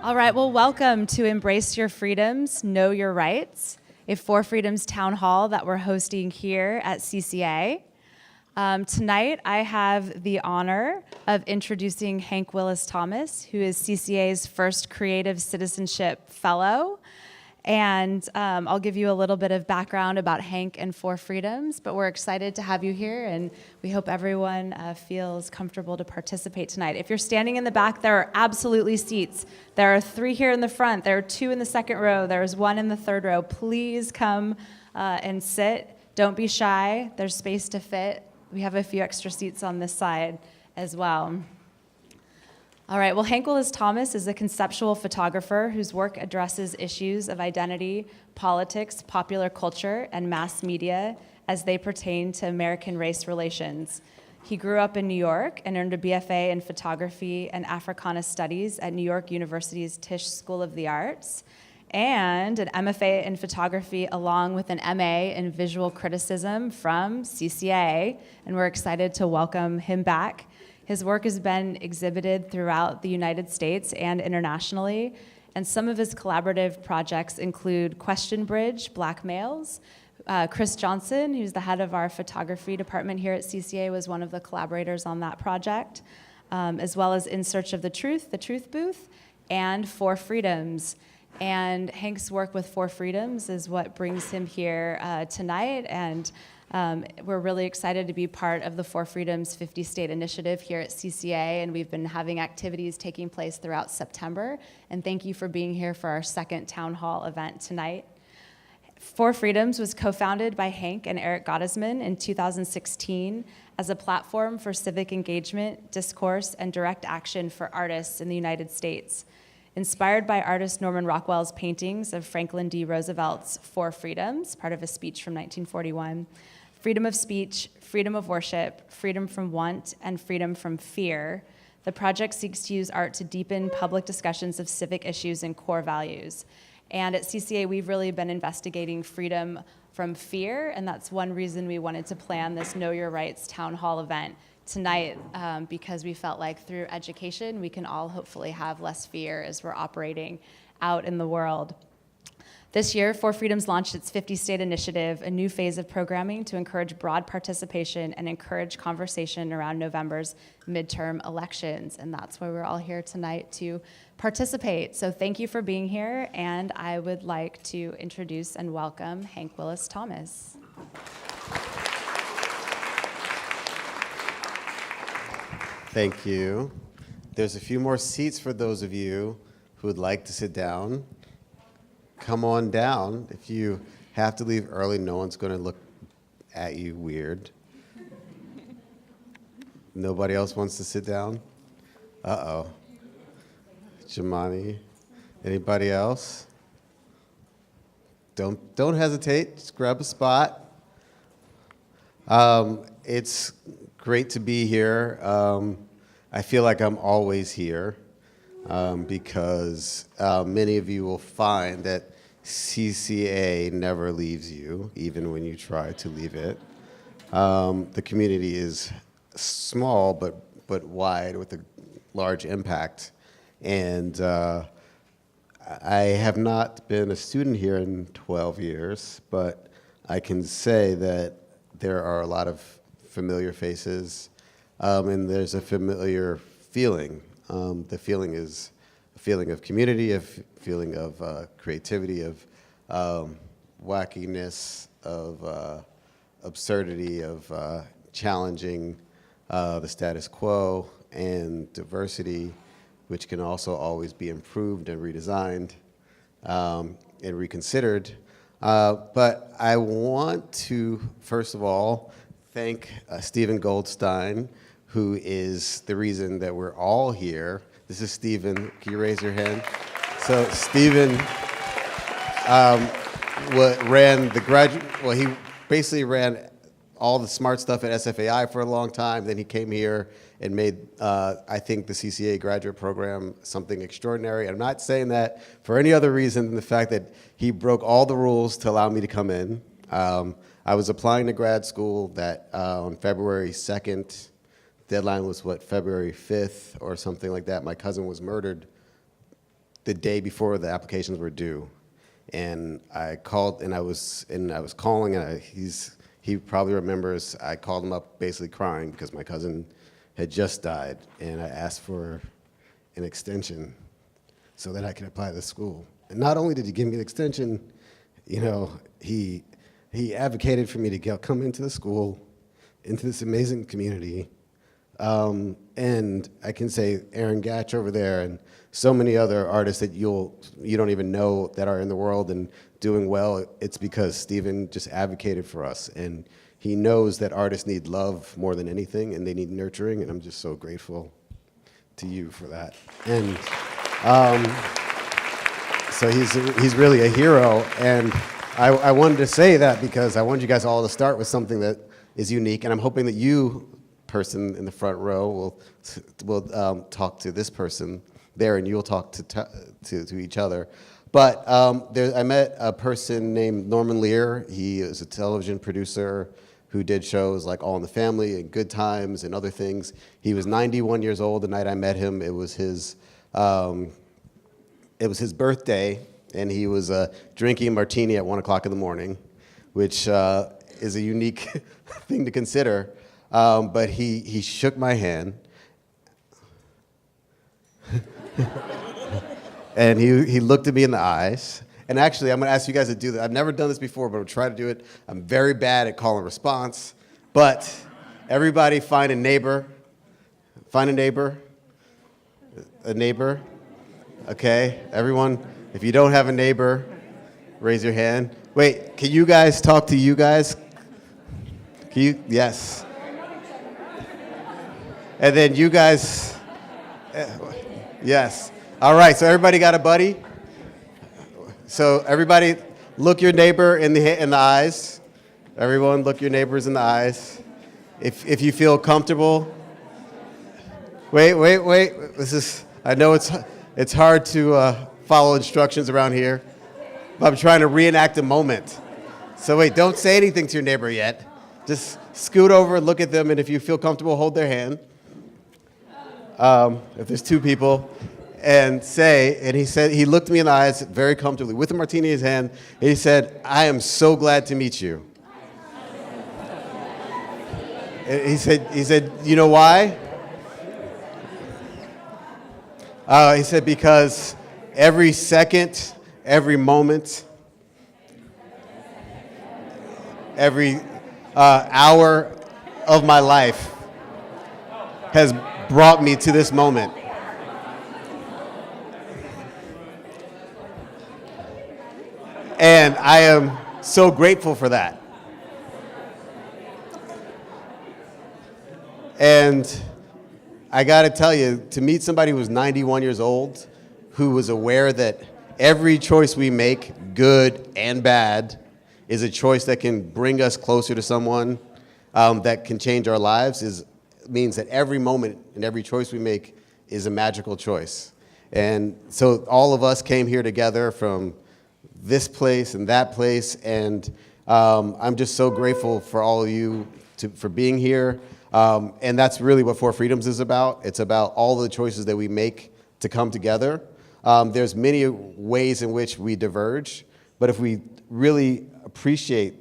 All right, well, welcome to Embrace Your Freedoms, Know Your Rights, a For Freedoms town hall that we're hosting here at CCA. Tonight, I have the honor of introducing Hank Willis Thomas, who is CCA's first Creative Citizenship Fellow. And I'll give you a little bit of background about Hank and For Freedoms, but we're excited to have you here, and we hope everyone feels comfortable to participate tonight. If you're standing in the back, there are absolutely seats. There are 3 here in the front. There are 2 in the second row. There's 1 in the third row. Please come and sit. Don't be shy. There's space to fit. We have a few extra seats on this side as well. All right, well, Hank Willis Thomas is a conceptual photographer whose work addresses issues of identity, politics, popular culture, and mass media as they pertain to American race relations. He grew up in New York and earned a BFA in photography and Africana studies at New York University's Tisch School of the Arts, and an MFA in photography along with an MA in visual criticism from CCA, and we're excited to welcome him back. His work has been exhibited throughout the United States and internationally, and some of his collaborative projects include Question Bridge, Black Males. Chris Johnson, who's the head of our photography department here at CCA, was one of the collaborators on that project, as well as In Search of the Truth Booth, and For Freedoms. And Hank's work with For Freedoms is what brings him here tonight, and we're really excited to be part of the For Freedoms 50-state initiative here at CCA, and we've been having activities taking place throughout September. And thank you for being here for our second town hall event tonight. For Freedoms was co-founded by Hank and Eric Gottesman in 2016 as a platform for civic engagement, discourse, and direct action for artists in the United States. Inspired by artist Norman Rockwell's paintings of Franklin D. Roosevelt's Four Freedoms, part of a speech from 1941, freedom of speech, freedom of worship, freedom from want, and freedom from fear, the project seeks to use art to deepen public discussions of civic issues and core values. And at CCA, we've really been investigating freedom from fear, and that's one reason we wanted to plan this Know Your Rights town hall event tonight, because we felt like through education, we can all hopefully have less fear as we're operating out in the world. This year, For Freedoms launched its 50-state initiative, a new phase of programming to encourage broad participation and encourage conversation around November's midterm elections. And that's why we're all here tonight to participate. So thank you for being here, and I would like to introduce and welcome Hank Willis Thomas. Thank you. There's a few more seats for those of you who would like to sit down. Come on down. If you have to leave early, no one's going to look at you weird. Nobody else wants to sit down? Uh-oh. Jamani, anybody else? Don't hesitate. Just grab a spot. It's great to be here. I feel like I'm always here because many of you will find that CCA never leaves you, even when you try to leave it. The community is small but wide with a large impact. And I have not been a student here in 12 years, but I can say that there are a lot of familiar faces, and there's a familiar feeling. The feeling is a feeling of community, a feeling of creativity, of wackiness, of absurdity, of challenging the status quo, and diversity, which can also always be improved and redesigned and reconsidered. But I want to, first of all, thank Stephen Goldstein, who is the reason that we're all here. This is Stephen. Can you raise your hand? So Stephen ran the graduate, well, he basically ran all the smart stuff at SFAI for a long time. Then he came here and made, I think, the CCA graduate program something extraordinary. I'm not saying that for any other reason than the fact that he broke all the rules to allow me to come in. I was applying to grad school that on February 2nd, deadline was February 5th or something like that. My cousin was murdered the day before the applications were due. And I called, and I was calling, and he probably remembers, I called him up basically crying because my cousin had just died, and I asked for an extension so that I could apply to school. And not only did he give me the extension, he advocated for me to come into the school, into this amazing community. And I can say Aaron Gach over there and so many other artists that you don't even know that are in the world and doing well. It's because Stephen just advocated for us, and he knows that artists need love more than anything, and they need nurturing, and I'm just so grateful to you for that. And so he's really a hero, and I wanted to say that because I wanted you guys all to start with something that is unique, and I'm hoping that you, person in the front row, will talk to this person there, and you'll talk to each other. But I met a person named Norman Lear. He is a television producer who did shows like All in the Family and Good Times and other things. He was 91 years old the night I met him. It was his birthday, and he was drinking a martini at 1 o'clock in the morning, which is a unique thing to consider. But he shook my hand. And he looked at me in the eyes. And actually, I'm going to ask you guys to do that. I've never done this before, but I'll try to do it. I'm very bad at call and response. But everybody find a neighbor. Find a neighbor. A neighbor. Okay, everyone, if you don't have a neighbor, raise your hand. Wait, can you guys talk to you guys? Can you? Yes. And then you guys, yes. All right, so everybody got a buddy? So everybody look your neighbor in the eyes. Everyone look your neighbors in the eyes. If you feel comfortable. Wait. I know it's hard to follow instructions around here, but I'm trying to reenact a moment. So wait, don't say anything to your neighbor yet. Just scoot over and look at them, and if you feel comfortable, hold their hand. If there's two people, and he looked me in the eyes very comfortably with a martini in his hand, and he said, "I am so glad to meet you." And he said, "You know why?" He said, "Because every second, every moment, every hour of my life has brought me to this moment." And I am so grateful for that. And I got to tell you, to meet somebody who was 91 years old, who was aware that every choice we make, good and bad, is a choice that can bring us closer to someone that can change our lives, means that every moment and every choice we make is a magical choice. And so all of us came here together from this place and that place, and I'm just so grateful for all of you for being here. And that's really what Four Freedoms is about. It's about all the choices that we make to come together. There's many ways in which we diverge, but if we really appreciate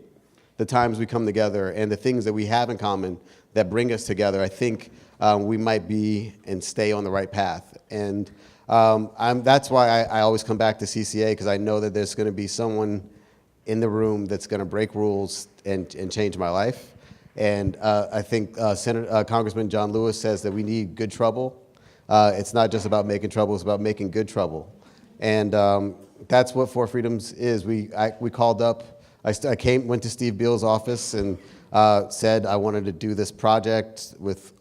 the times we come together and the things that we have in common that bring us together, I think we might be and stay on the right path. And that's why I always come back to CCA, because I know that there's going to be someone in the room that's going to break rules and change my life. And I think Congressman John Lewis says that we need good trouble. It's not just about making trouble, it's about making good trouble. And that's what Four Freedoms is. We called up, went to Steve Beal's office and said I wanted to do this project with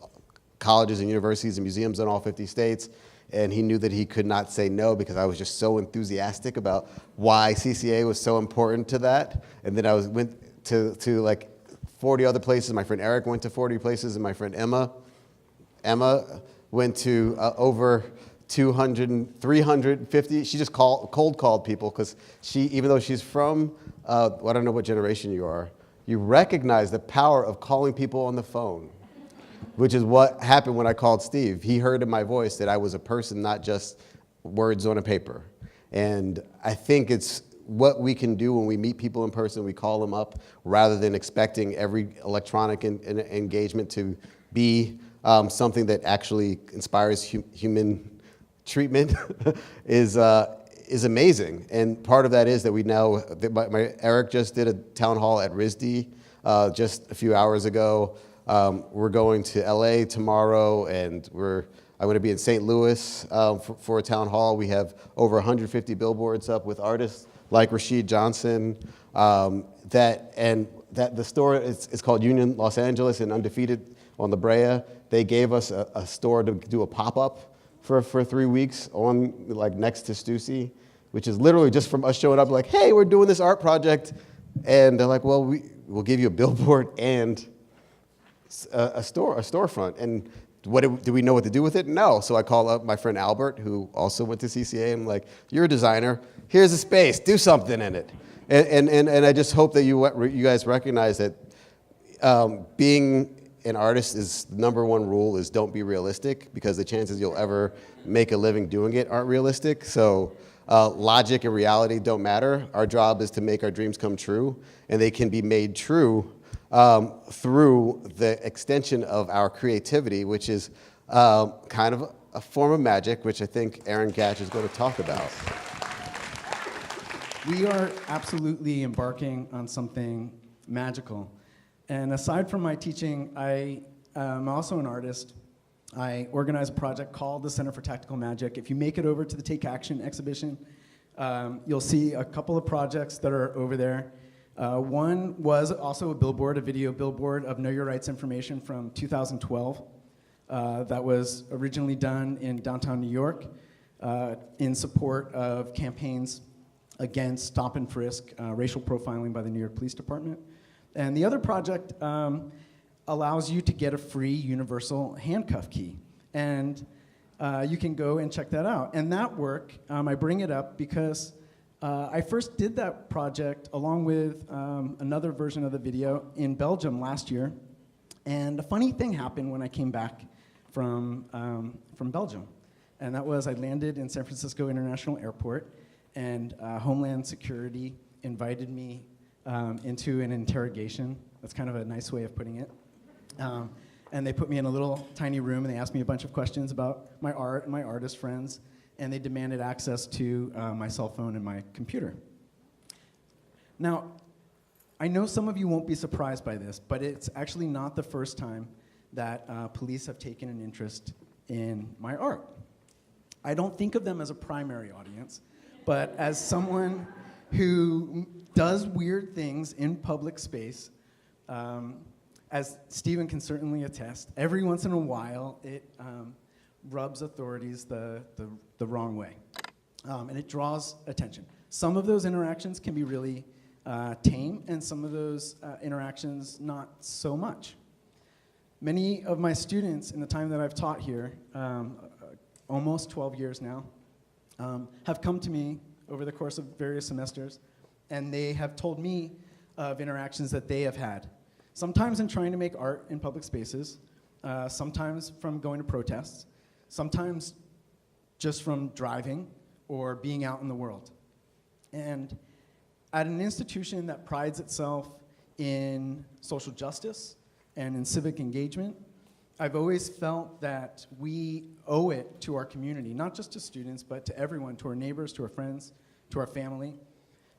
colleges and universities and museums in all 50 states. And he knew that he could not say no, because I was just so enthusiastic about why CCA was so important to that. And then I went to like 40 other places. My friend Eric went to 40 places, and my friend Emma went to over 200, 350. She just cold called people, because even though she's from, I don't know what generation you are, you recognize the power of calling people on the phone. which is what happened when I called Steve. He heard in my voice that I was a person, not just words on a paper. And I think it's what we can do when we meet people in person, we call them up, rather than expecting every electronic engagement to be something that actually inspires human treatment is amazing. And part of that is that we now, Eric just did a town hall at RISD just a few hours ago. We're going to LA tomorrow, and I'm going to be in St. Louis for a town hall. We have over 150 billboards up with artists like Rashid Johnson. The store is called Union Los Angeles and Undefeated on La Brea. They gave us a store to do a pop-up for 3 weeks on next to Stussy, which is literally just from us showing up like, hey, we're doing this art project. And they're like, well, we'll give you a billboard and a storefront. And do we know what to do with it? No. So I call up my friend Albert, who also went to CCA, and I'm like, you're a designer. Here's a space. Do something in it. And I just hope that you guys recognize that being an artist is the number one rule is don't be realistic, because the chances you'll ever make a living doing it aren't realistic. So logic and reality don't matter. Our job is to make our dreams come true, and they can be made true through the extension of our creativity, which is kind of a form of magic, which I think Aaron Gach is going to talk about. We are absolutely embarking on something magical. And aside from my teaching, I am also an artist. I organize a project called the Center for Tactical Magic. If you make it over to the Take Action exhibition, you'll see a couple of projects that are over there. One was also a video billboard of Know Your Rights information from 2012 that was originally done in downtown New York in support of campaigns against stop and frisk, racial profiling by the New York Police Department. And the other project allows you to get a free universal handcuff key. And you can go and check that out. And that work, I bring it up because I first did that project along with another version of the video in Belgium last year. And a funny thing happened when I came back from Belgium. And that was I landed in San Francisco International Airport, and Homeland Security invited me into an interrogation. That's kind of a nice way of putting it. And they put me in a little tiny room, and they asked me a bunch of questions about my art and my artist friends, and they demanded access to my cell phone and my computer. Now, I know some of you won't be surprised by this, but it's actually not the first time that police have taken an interest in my art. I don't think of them as a primary audience, but as someone who does weird things in public space, as Stephen can certainly attest, every once in a while it rubs authorities the wrong way, and it draws attention. Some of those interactions can be really tame, and some of those interactions not so much. Many of my students in the time that I've taught here, almost 12 years now, have come to me over the course of various semesters, and they have told me of interactions that they have had. Sometimes in trying to make art in public spaces, sometimes from going to protests, sometimes just from driving or being out in the world. And at an institution that prides itself in social justice and in civic engagement, I've always felt that we owe it to our community, not just to students, but to everyone, to our neighbors, to our friends, to our family,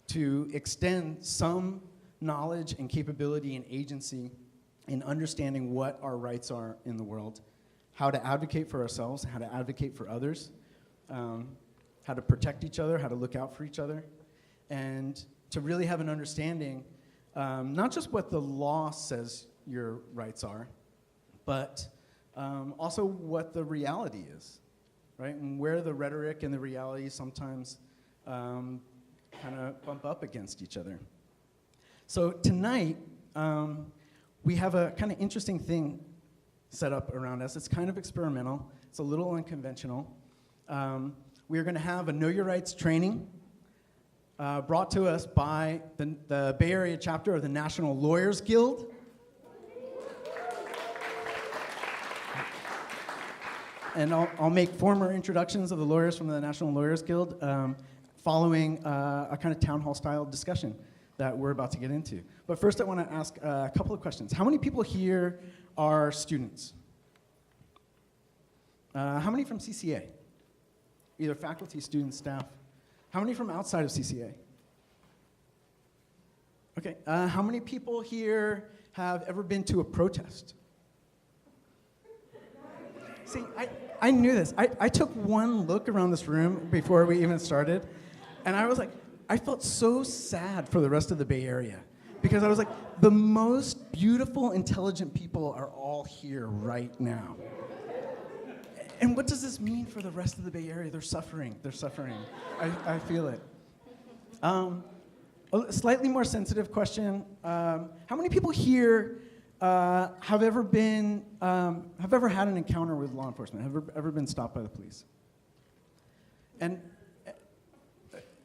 to extend some knowledge and capability and agency in understanding what our rights are in the world, how to advocate for ourselves, how to advocate for others, how to protect each other, how to look out for each other, and to really have an understanding, not just what the law says your rights are, but also what the reality is, right? And where the rhetoric and the reality sometimes kind of bump up against each other. So tonight, we have a kind of interesting thing set up around us. It's kind of experimental. It's a little unconventional. We are going to have a Know Your Rights training brought to us by the Bay Area chapter of the National Lawyers Guild. and I'll make former introductions of the lawyers from the National Lawyers Guild following a kind of town hall style discussion that we're about to get into. But first I want to ask a couple of questions. How many people here are students? How many from CCA? Either faculty, students, staff. How many from outside of CCA? Okay, how many people here have ever been to a protest? See, I knew this. I took one look around this room before we even started, and I was like, I felt so sad for the rest of the Bay Area, because I was like, the most beautiful, intelligent people are all here right now. And what does this mean for the rest of the Bay Area? They're suffering. They're suffering. I feel it. A slightly more sensitive question. How many people here have ever had an encounter with law enforcement? Have ever been stopped by the police? And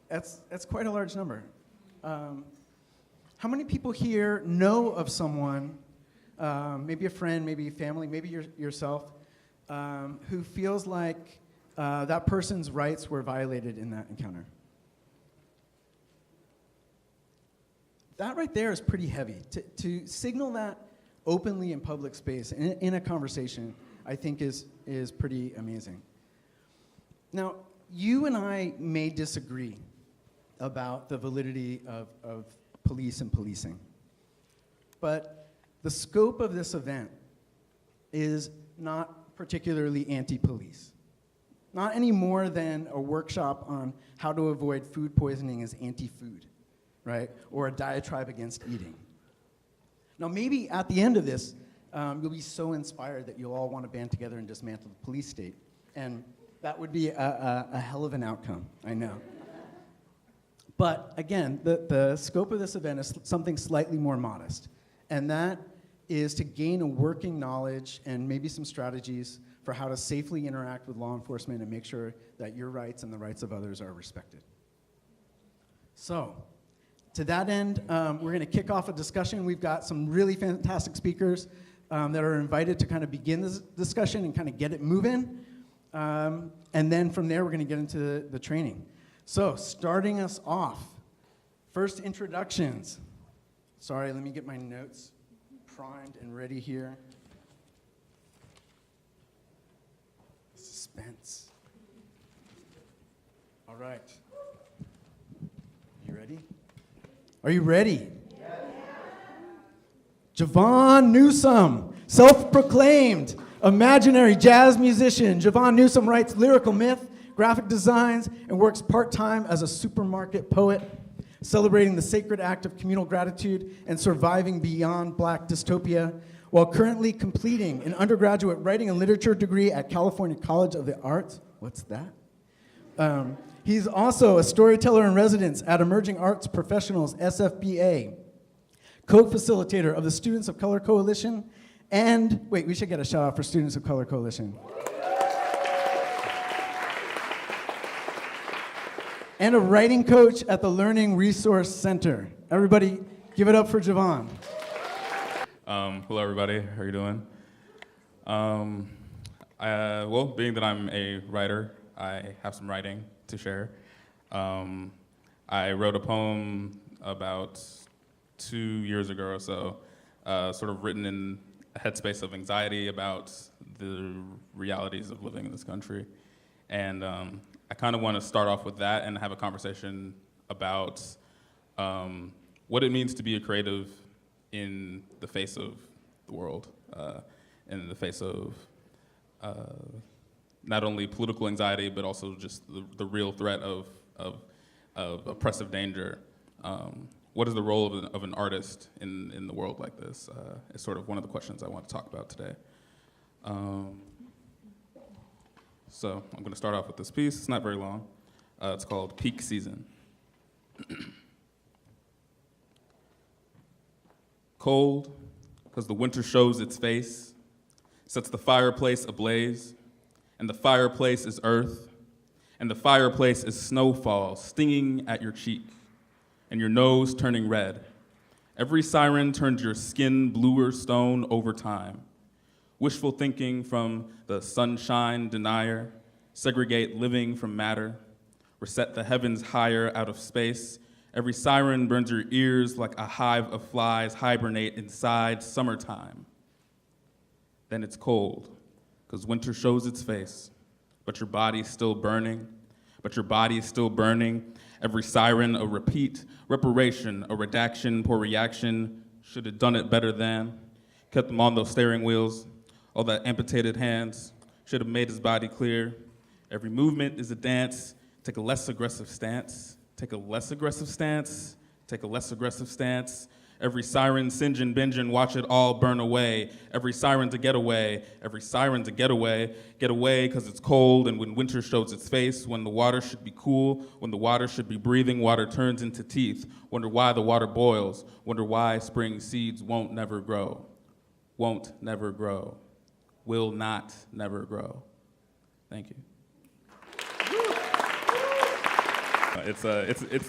that's quite a large number. How many people here know of someone, maybe a friend, maybe family, maybe yourself, who feels like that person's rights were violated in that encounter? That right there is pretty heavy. To signal that openly in public space, in a conversation, I think is pretty amazing. Now, you and I may disagree about the validity of police and policing, but the scope of this event is not particularly anti-police. Not any more than a workshop on how to avoid food poisoning is anti-food, right? Or a diatribe against eating. Now, maybe at the end of this, you'll be so inspired that you'll all want to band together and dismantle the police state. And that would be a hell of an outcome, I know. But again, the scope of this event is something slightly more modest. And that is to gain a working knowledge and maybe some strategies for how to safely interact with law enforcement and make sure that your rights and the rights of others are respected. So, to that end, we're going to kick off a discussion. We've got some really fantastic speakers that are invited to kind of begin this discussion and kind of get it moving. And then from there, we're going to get into the training. So, starting us off, first introductions. Sorry, let me get my notes primed and ready here. Suspense. All right. You ready? Are you ready? Yeah. Jevohn Newsome, self-proclaimed imaginary jazz musician. Jevohn Newsome writes lyrical myth, graphic designs, and works part-time as a supermarket poet, celebrating the sacred act of communal gratitude and surviving beyond Black dystopia, while currently completing an undergraduate writing and literature degree at California College of the Arts. What's that? He's also a storyteller in residence at Emerging Arts Professionals, SFBA, co-facilitator of the Students of Color Coalition, and, wait, we should get a shout out for Students of Color Coalition. And a writing coach at the Learning Resource Center. Everybody, give it up for Jevohn. Hello, everybody. How are you doing? Well, being that I'm a writer, I have some writing to share. I wrote a poem about 2 years ago or so, sort of written in a headspace of anxiety about the realities of living in this country. And I kind of want to start off with that and have a conversation about what it means to be a creative in the face of the world, in the face of not only political anxiety, but also just the real threat of oppressive danger. What is the role of an artist in the world like this? Is sort of one of the questions I want to talk about today. So I'm going to start off with this piece. It's not very long. It's called Peak Season. Cold, because the winter shows its face, sets the fireplace ablaze, and the fireplace is earth, and the fireplace is snowfall stinging at your cheek, and your nose turning red. Every siren turns your skin bluer stone over time. wishful thinking from the sunshine denier, segregate living from matter, reset the heavens higher out of space. Every siren burns your ears like a hive of flies hibernate inside summertime. Then it's cold, because winter shows its face, but your body's still burning, Every siren a repeat, reparation, a redaction, poor reaction, should have done it better than. Kept him on those steering wheels, all that amputated hands, should have made his body clear. Every movement is a dance, take a less aggressive stance, take a less aggressive stance, take a less aggressive stance. Every siren, singeing, binging, watch it all burn away. Every siren's a getaway, every siren's a getaway. Get away because it's cold and when winter shows its face, when the water should be cool, when the water should be breathing, water turns into teeth. Wonder why the water boils, wonder why spring seeds won't never grow. Won't never grow, will not never grow. Thank you.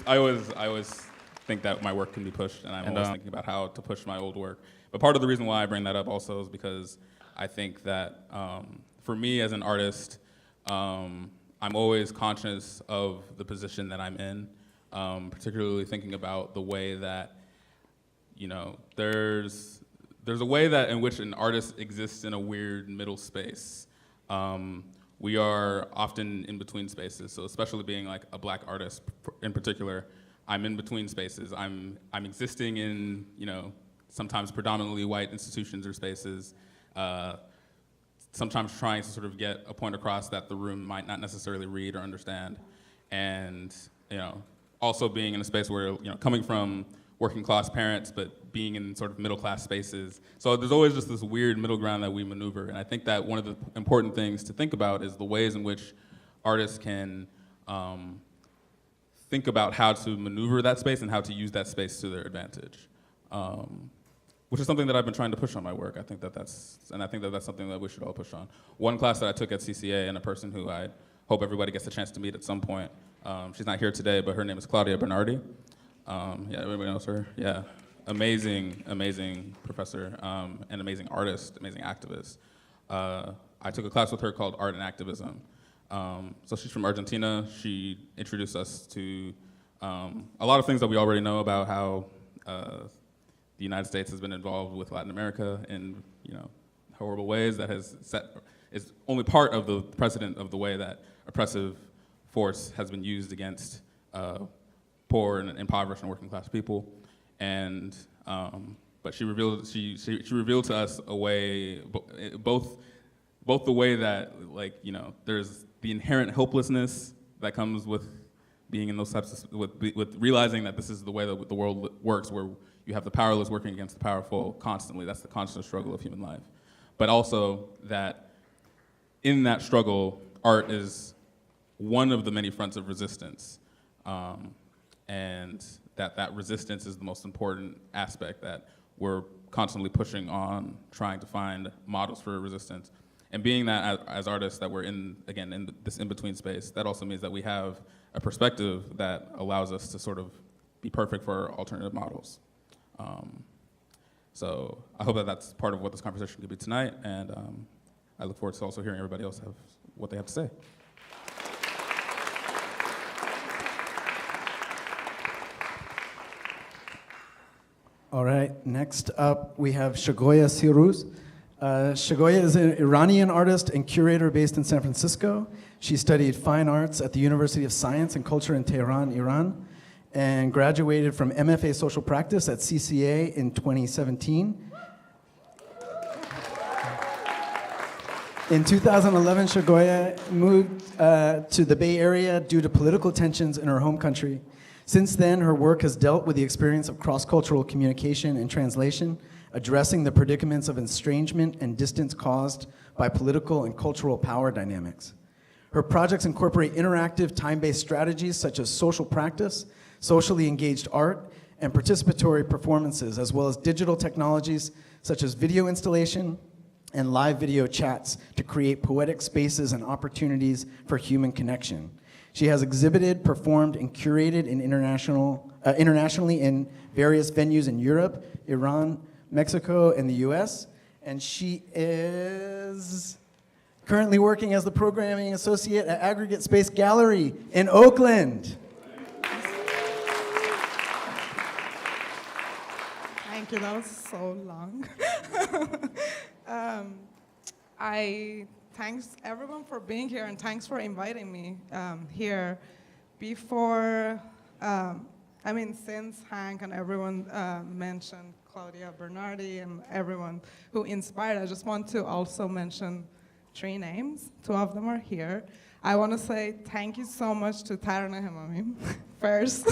I always think that my work can be pushed, and I'm always thinking about how to push my old work. But part of the reason why I bring that up also is because I think that for me as an artist, I'm always conscious of the position that I'm in, particularly thinking about the way that, you know, there's a way that in which an artist exists in a weird middle space. We are often in between spaces, so especially being like a black artist in particular, I'm in between spaces. I'm existing in, you know, sometimes predominantly white institutions or spaces, sometimes trying to sort of get a point across that the room might not necessarily read or understand. And, you know, also being in a space where, you know, coming from working class parents, but being in sort of middle class spaces. So there's always just this weird middle ground that we maneuver. And I think that one of the important things to think about is the ways in which artists can think about how to maneuver that space and how to use that space to their advantage, which is something that I've been trying to push on my work. I think that's something that we should all push on. One class that I took at CCA, and a person who I hope everybody gets a chance to meet at some point, she's not here today, but her name is Claudia Bernardi. Yeah, everybody knows her. Yeah, amazing professor, and amazing artist, amazing activist. I took a class with her called Art and Activism. So she's from Argentina. She introduced us to a lot of things that we already know about how the United States has been involved with Latin America in, you know, horrible ways that is only part of the precedent of the way that oppressive force has been used against poor and impoverished and working class people. And but she revealed to us a way, both the way that, like, you know, there's the inherent helplessness that comes with being in those types of, with realizing that this is the way that the world works, where you have the powerless working against the powerful constantly. That's the constant struggle of human life. But also that in that struggle, art is one of the many fronts of resistance. And that resistance is the most important aspect, that we're constantly pushing on, trying to find models for resistance. And being that as artists that we're in this in-between space, that also means that we have a perspective that allows us to sort of be perfect for alternative models. So I hope that that's part of what this conversation could be tonight, and I look forward to also hearing everybody else have what they have to say. All right, next up we have Shaghayegh Cyrous. Shaghayegh is an Iranian artist and curator based in San Francisco. She studied fine arts at the University of Science and Culture in Tehran, Iran, and graduated from MFA Social Practice at CCA in 2017. In 2011, Shaghayegh moved to the Bay Area due to political tensions in her home country. Since then, her work has dealt with the experience of cross-cultural communication and translation, addressing the predicaments of estrangement and distance caused by political and cultural power dynamics. Her projects incorporate interactive, time-based strategies such as social practice, socially engaged art, and participatory performances, as well as digital technologies such as video installation and live video chats to create poetic spaces and opportunities for human connection. She has exhibited, performed, and curated internationally in various venues in Europe, Iran, Mexico, and the US, and she is currently working as the programming associate at Aggregate Space Gallery in Oakland. Thank you, that was so long. Thanks everyone for being here, and thanks for inviting me here. Before, since Hank and everyone mentioned Claudia Bernardi and everyone who inspired, I just want to also mention 3 names. 2 of them are here. I want to say thank you so much to Tarana Hemamim first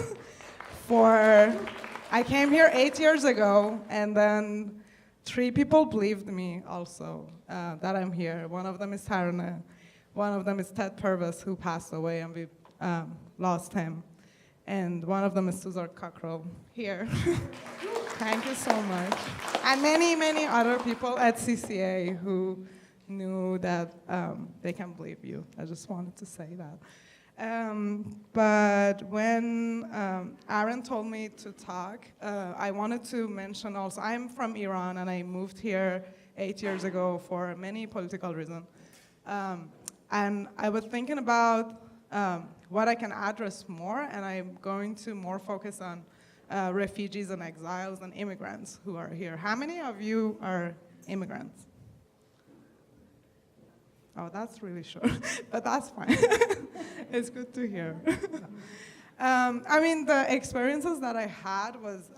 I came here 8 years ago, and then 3 people believed me also that I'm here. One of them is Tarana, one of them is Ted Purvis, who passed away and we lost him, and one of them is Suzar Cockrell here. Thank you so much. And many, many other people at CCA who knew that they can believe you. I just wanted to say that. But when Aaron told me to talk, I wanted to mention also, I'm from Iran and I moved here 8 years ago for many political reasons. And I was thinking about what I can address more, and I'm going to more focus on refugees and exiles and immigrants who are here. How many of you are immigrants? Oh, that's really short, but that's fine. It's good to hear. The experiences that I had was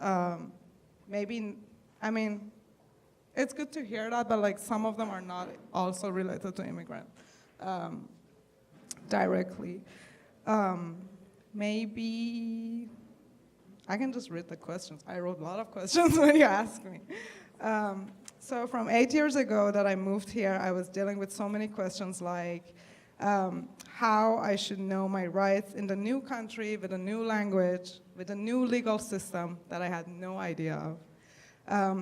it's good to hear that, but like some of them are not also related to immigrant directly. Maybe I can just read the questions. I wrote a lot of questions when you asked me. So from 8 years ago that I moved here, I was dealing with so many questions like how I should know my rights in the new country, with a new language, with a new legal system that I had no idea of.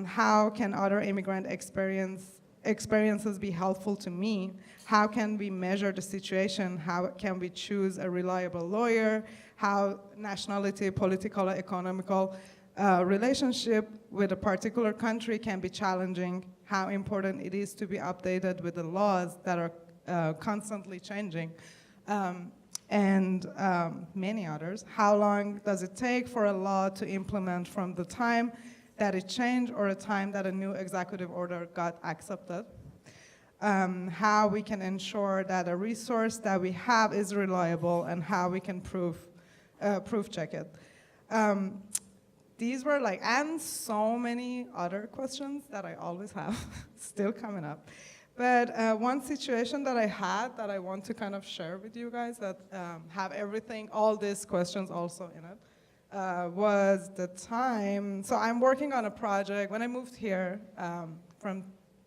How can other immigrant experiences be helpful to me? How can we measure the situation? How can we choose a reliable lawyer? How nationality, political, or economical relationship with a particular country can be challenging, how important it is to be updated with the laws that are constantly changing, and many others. How long does it take for a law to implement from the time that it changed or a time that a new executive order got accepted? How we can ensure that a resource that we have is reliable, and how we can proof check it. These were and so many other questions that I always have still coming up. But one situation that I had that I want to kind of share with you guys that have everything, all these questions also in it, was the time, so I'm working on a project. When I moved here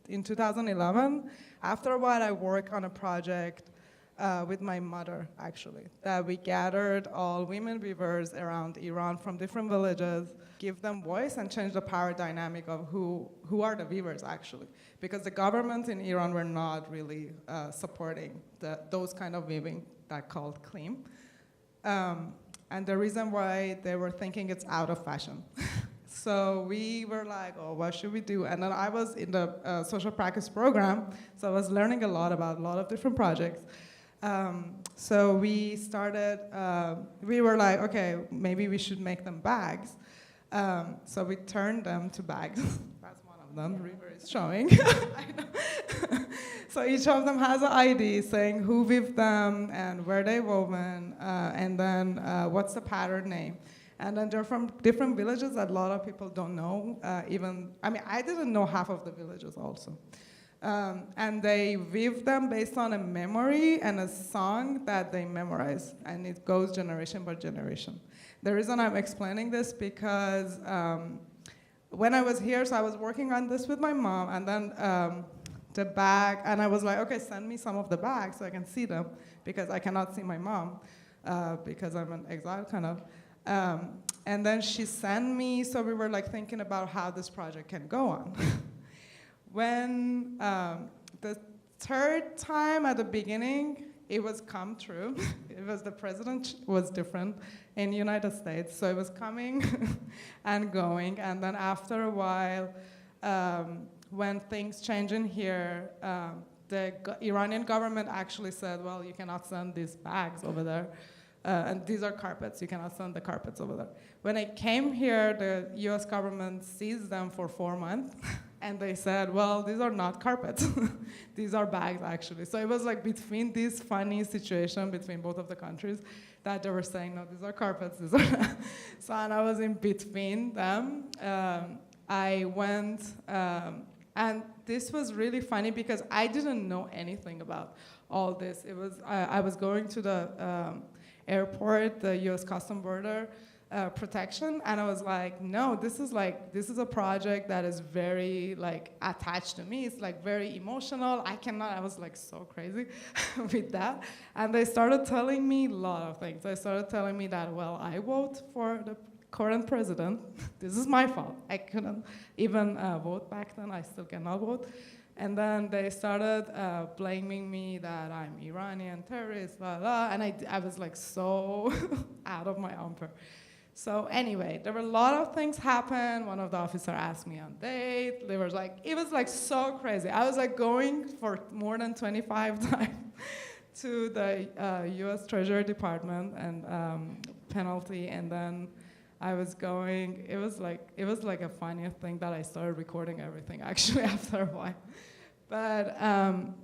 in 2011, after a while I worked on a project with my mother, actually, that we gathered all women weavers around Iran from different villages, give them voice and change the power dynamic of who are the weavers, actually. Because the government in Iran were not really supporting those kind of weaving that called Klim. And the reason why they were thinking it's out of fashion. So we were like, oh, what should we do? And then I was in the social practice program, so I was learning a lot about a lot of different projects. So we started, we were like, okay, maybe we should make them bags. So we turned them to bags. That's one of them, River is showing. I know. So each of them has an ID saying who weaved them and where they woven, and then what's the pattern name. And then they're from different villages that a lot of people don't know. I didn't know half of the villages also. And they weave them based on a memory and a song that they memorize, and it goes generation by generation. The reason I'm explaining this because when I was here, so I was working on this with my mom, and then the bag, and I was like, okay, send me some of the bags so I can see them, because I cannot see my mom because I'm an exile kind of. And then she sent me, so we were like thinking about how this project can go on. When the third time at the beginning, it was come true. It was the president was different in the United States, so it was coming and going. And then after a while, when things change in here, the Iranian government actually said, well, you cannot send these bags over there. And these are carpets, you cannot send the carpets over there. When I came here, the US government seized them for 4 months, and they said, well, these are not carpets. These are bags, actually. So it was like between this funny situation between both of the countries that they were saying, no, these are carpets, these are not. So, and I was in between them. I went, and this was really funny because I didn't know anything about all this. It was, I was going to the airport, the US Custom Border protection, and I was like, no, this is a project that is very like attached to me. It's like very emotional. I was like so crazy with that. And they started telling me a lot of things. They started telling me that, well, I vote for the current president. This is my fault. I couldn't even vote back then. I still cannot vote. And then they started blaming me that I'm Iranian terrorist, blah, blah. And I was like so out of my umper. So anyway, there were a lot of things happen. One of the officers asked me on date. They were like, it was like so crazy. I was like going for more than 25 times to the US Treasury Department and penalty. And then I was going, it was like a funny thing that I started recording everything actually after a while. But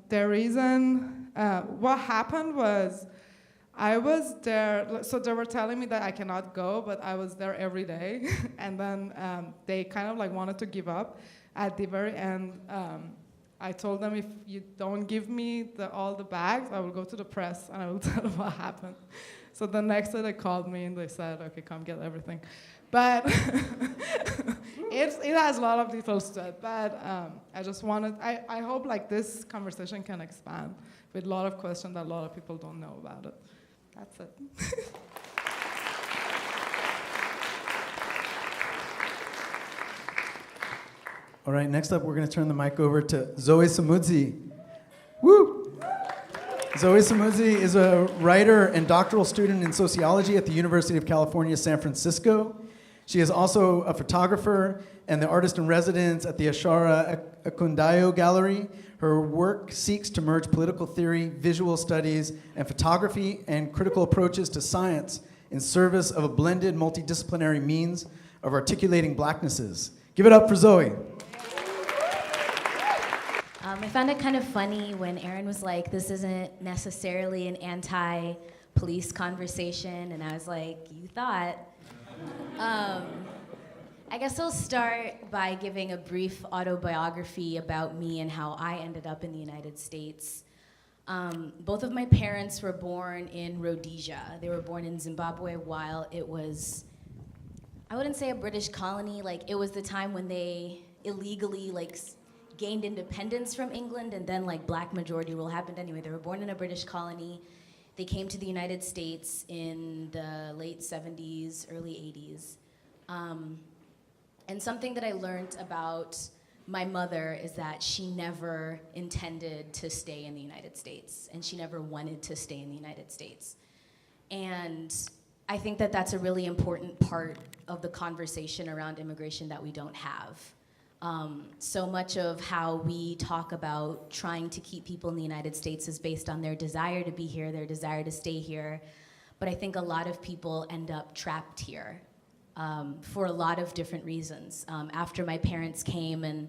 the reason, what happened was, I was there, so they were telling me that I cannot go, but I was there every day. And then they kind of like wanted to give up. At the very end, I told them, if you don't give me all the bags, I will go to the press and I will tell them what happened. So the next day they called me and they said, okay, come get everything. But it has a lot of details to it. But I just wanted, I hope like this conversation can expand with a lot of questions that a lot of people don't know about it. That's it. All right, next up, we're going to turn the mic over to Zoe Samudzi. Woo! Zoe Samudzi is a writer and doctoral student in sociology at the University of California, San Francisco. She is also a photographer and the artist in residence at the Ashara Akundayo Gallery. Her work seeks to merge political theory, visual studies, and photography and critical approaches to science in service of a blended multidisciplinary means of articulating blacknesses. Give it up for Zoe. I found it kind of funny when Aaron was like, this isn't necessarily an anti-police conversation, and I was like, you thought. I guess I'll start by giving a brief autobiography about me and how I ended up in the United States. Both of my parents were born in Rhodesia. They were born in Zimbabwe while it was, I wouldn't say a British colony, like it was the time when they illegally like gained independence from England, and then like black majority rule happened anyway. They were born in a British colony. They came to the United States in the late 70s, early 80s. And something that I learned about my mother is that she never intended to stay in the United States, and she never wanted to stay in the United States. And I think that that's a really important part of the conversation around immigration that we don't have. So much of how we talk about trying to keep people in the United States is based on their desire to be here, their desire to stay here. But I think a lot of people end up trapped here for a lot of different reasons. After my parents came and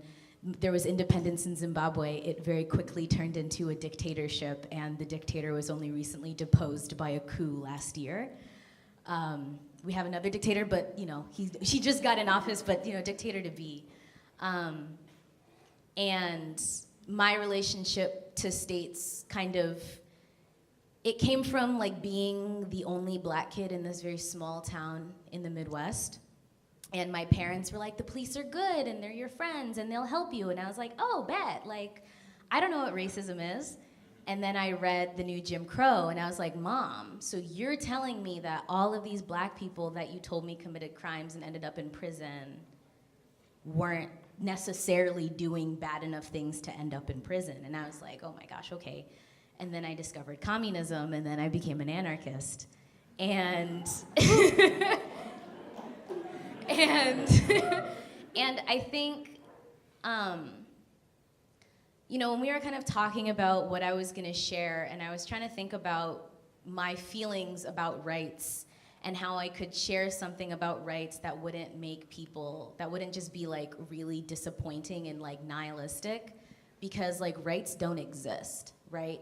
there was independence in Zimbabwe, it very quickly turned into a dictatorship, and the dictator was only recently deposed by a coup last year. We have another dictator, but you know, she just got in office, but you know, dictator to be. And my relationship to states kind of, it came from like being the only black kid in this very small town in the Midwest. And my parents were like, the police are good and they're your friends and they'll help you. And I was like, oh, bet. Like, I don't know what racism is. And then I read the new Jim Crow and I was like, Mom, so you're telling me that all of these black people that you told me committed crimes and ended up in prison weren't necessarily doing bad enough things to end up in prison. And I was like, oh my gosh, okay. And then I discovered communism, and then I became an anarchist. And and I think when we were kind of talking about what I was going to share, and I was trying to think about my feelings about rights and how I could share something about rights that wouldn't make people, that wouldn't just be like really disappointing and like nihilistic, because like rights don't exist, right?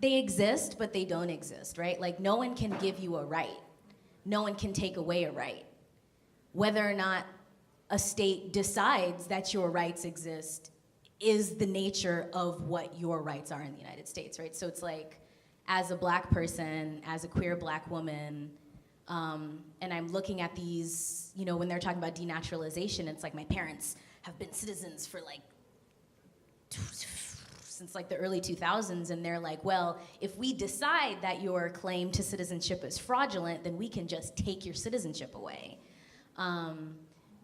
They exist, but they don't exist, right? Like no one can give you a right. No one can take away a right. Whether or not a state decides that your rights exist is the nature of what your rights are in the United States, right? So it's like, as a black person, as a queer black woman, and I'm looking at these, when they're talking about denaturalization, it's like my parents have been citizens for like, since like the early 2000s, and they're like, well, if we decide that your claim to citizenship is fraudulent, then we can just take your citizenship away.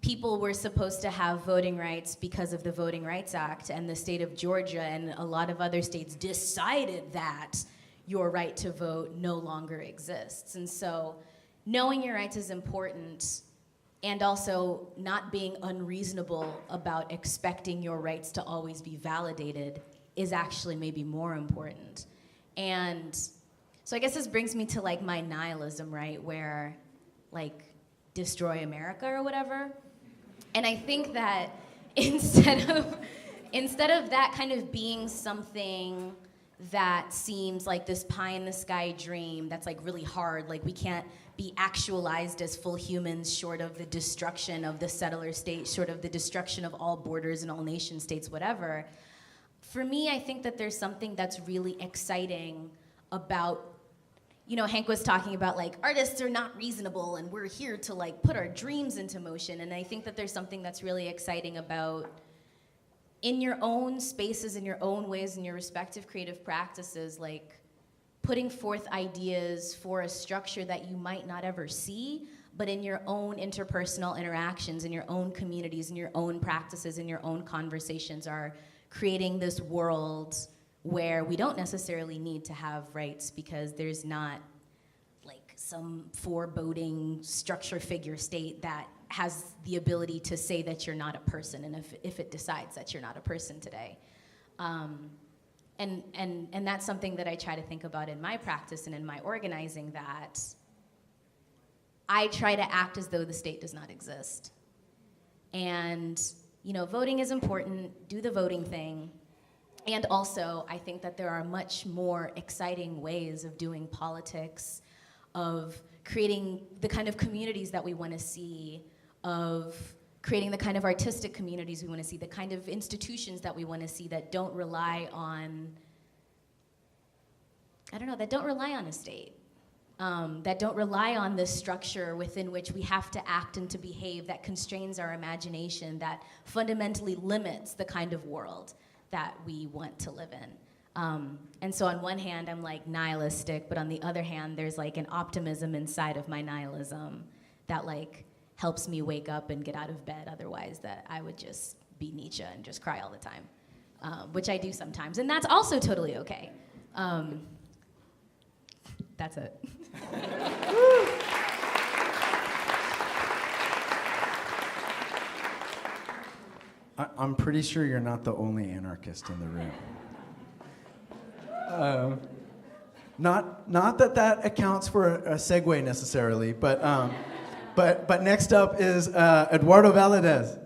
People were supposed to have voting rights because of the Voting Rights Act, and the state of Georgia and a lot of other states decided that your right to vote no longer exists. And so knowing your rights is important, and also not being unreasonable about expecting your rights to always be validated is actually maybe more important. And so I guess this brings me to like my nihilism, right? Where like destroy America or whatever. And I think that instead of that kind of being something that seems like this pie in the sky dream that's like really hard, like we can't be actualized as full humans short of the destruction of the settler state, short of the destruction of all borders and all nation states, whatever. For me, I think that there's something that's really exciting about, Hank was talking about like artists are not reasonable and we're here to like put our dreams into motion. And I think that there's something that's really exciting about in your own spaces, in your own ways, in your respective creative practices, like putting forth ideas for a structure that you might not ever see, but in your own interpersonal interactions, in your own communities, in your own practices, in your own conversations are creating this world where we don't necessarily need to have rights because there's not like some foreboding structure figure state that has the ability to say that you're not a person, and if it decides that you're not a person today. And that's something that I try to think about in my practice and in my organizing, that I try to act as though the state does not exist. And voting is important, do the voting thing. And also, I think that there are much more exciting ways of doing politics, of creating the kind of communities that we want to see, of creating the kind of artistic communities we want to see, the kind of institutions that we want to see that don't rely on, that don't rely on a state, that don't rely on this structure within which we have to act and to behave, that constrains our imagination, that fundamentally limits the kind of world that we want to live in. And so on one hand, I'm like nihilistic, but on the other hand, there's like an optimism inside of my nihilism that like helps me wake up and get out of bed. Otherwise, that I would just be Nietzsche and just cry all the time, which I do sometimes. And that's also totally okay. That's it. I'm pretty sure you're not the only anarchist in the room. Not that accounts for a segue necessarily, but next up is Eduardo Valadez.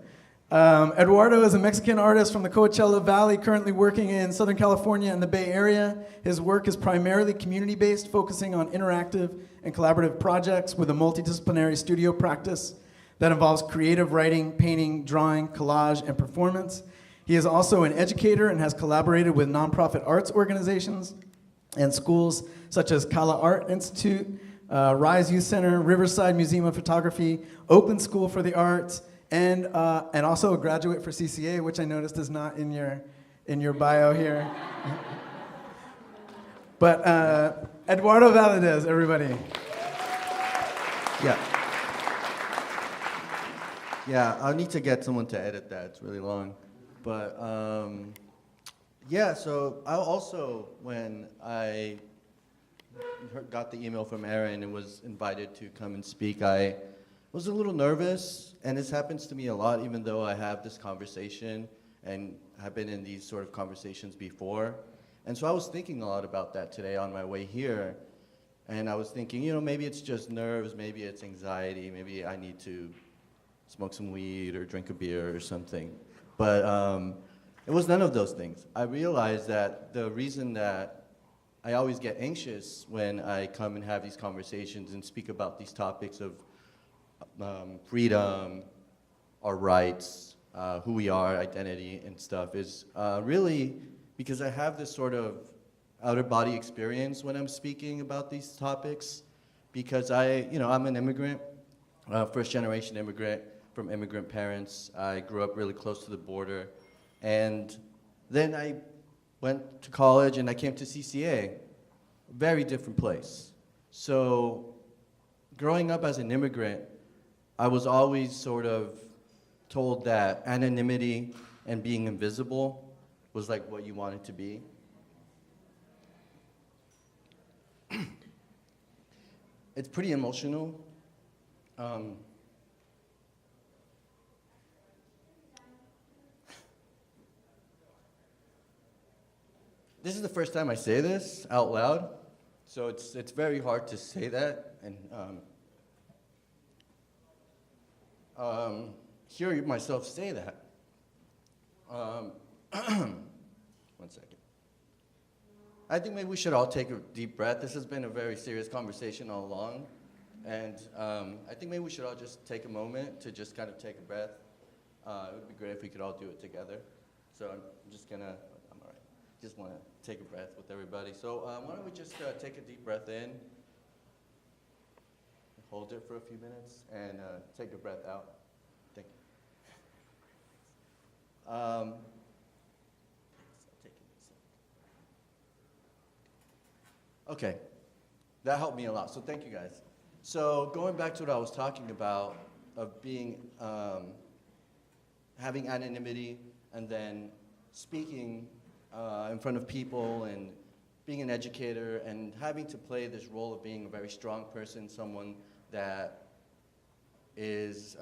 Eduardo is a Mexican artist from the Coachella Valley, currently working in Southern California and the Bay Area. His work is primarily community-based, focusing on interactive and collaborative projects with a multidisciplinary studio practice that involves creative writing, painting, drawing, collage, and performance. He is also an educator and has collaborated with nonprofit arts organizations and schools such as Kala Art Institute, Rise Youth Center, Riverside Museum of Photography, Oakland School for the Arts, and also a graduate for CCA, which I noticed is not in your bio here. But Eduardo Valadez, everybody. Yeah, I'll need to get someone to edit that. It's really long. But so I also, when I got the email from Aaron and was invited to come and speak, I was a little nervous, and this happens to me a lot, even though I have this conversation and have been in these sort of conversations before. And so I was thinking a lot about that today on my way here. And I was thinking, you know, maybe it's just nerves, maybe it's anxiety, maybe I need to smoke some weed or drink a beer or something. But it was none of those things. I realized that the reason that I always get anxious when I come and have these conversations and speak about these topics of freedom, our rights, who we are, identity and stuff is really because I have this sort of outer body experience when I'm speaking about these topics, because I'm an immigrant, first generation immigrant from immigrant parents. I grew up really close to the border, and then I went to college and I came to CCA, very different place. So growing up as an immigrant, I was always sort of told that anonymity and being invisible was like what you wanted to be. It's pretty emotional. This is the first time I say this out loud, so it's very hard to say that and hear myself say that. 1 second. I think maybe we should all take a deep breath. This has been a very serious conversation all along, and I think maybe we should all just take a moment to just kind of take a breath. It would be great if we could all do it together. So I'm all right. Just want to take a breath with everybody. So why don't we just take a deep breath in, hold it for a few minutes, and take a breath out. Thank you. Okay, that helped me a lot, so thank you guys. So going back to what I was talking about, of being, having anonymity and then speaking in front of people and being an educator and having to play this role of being a very strong person, someone that is,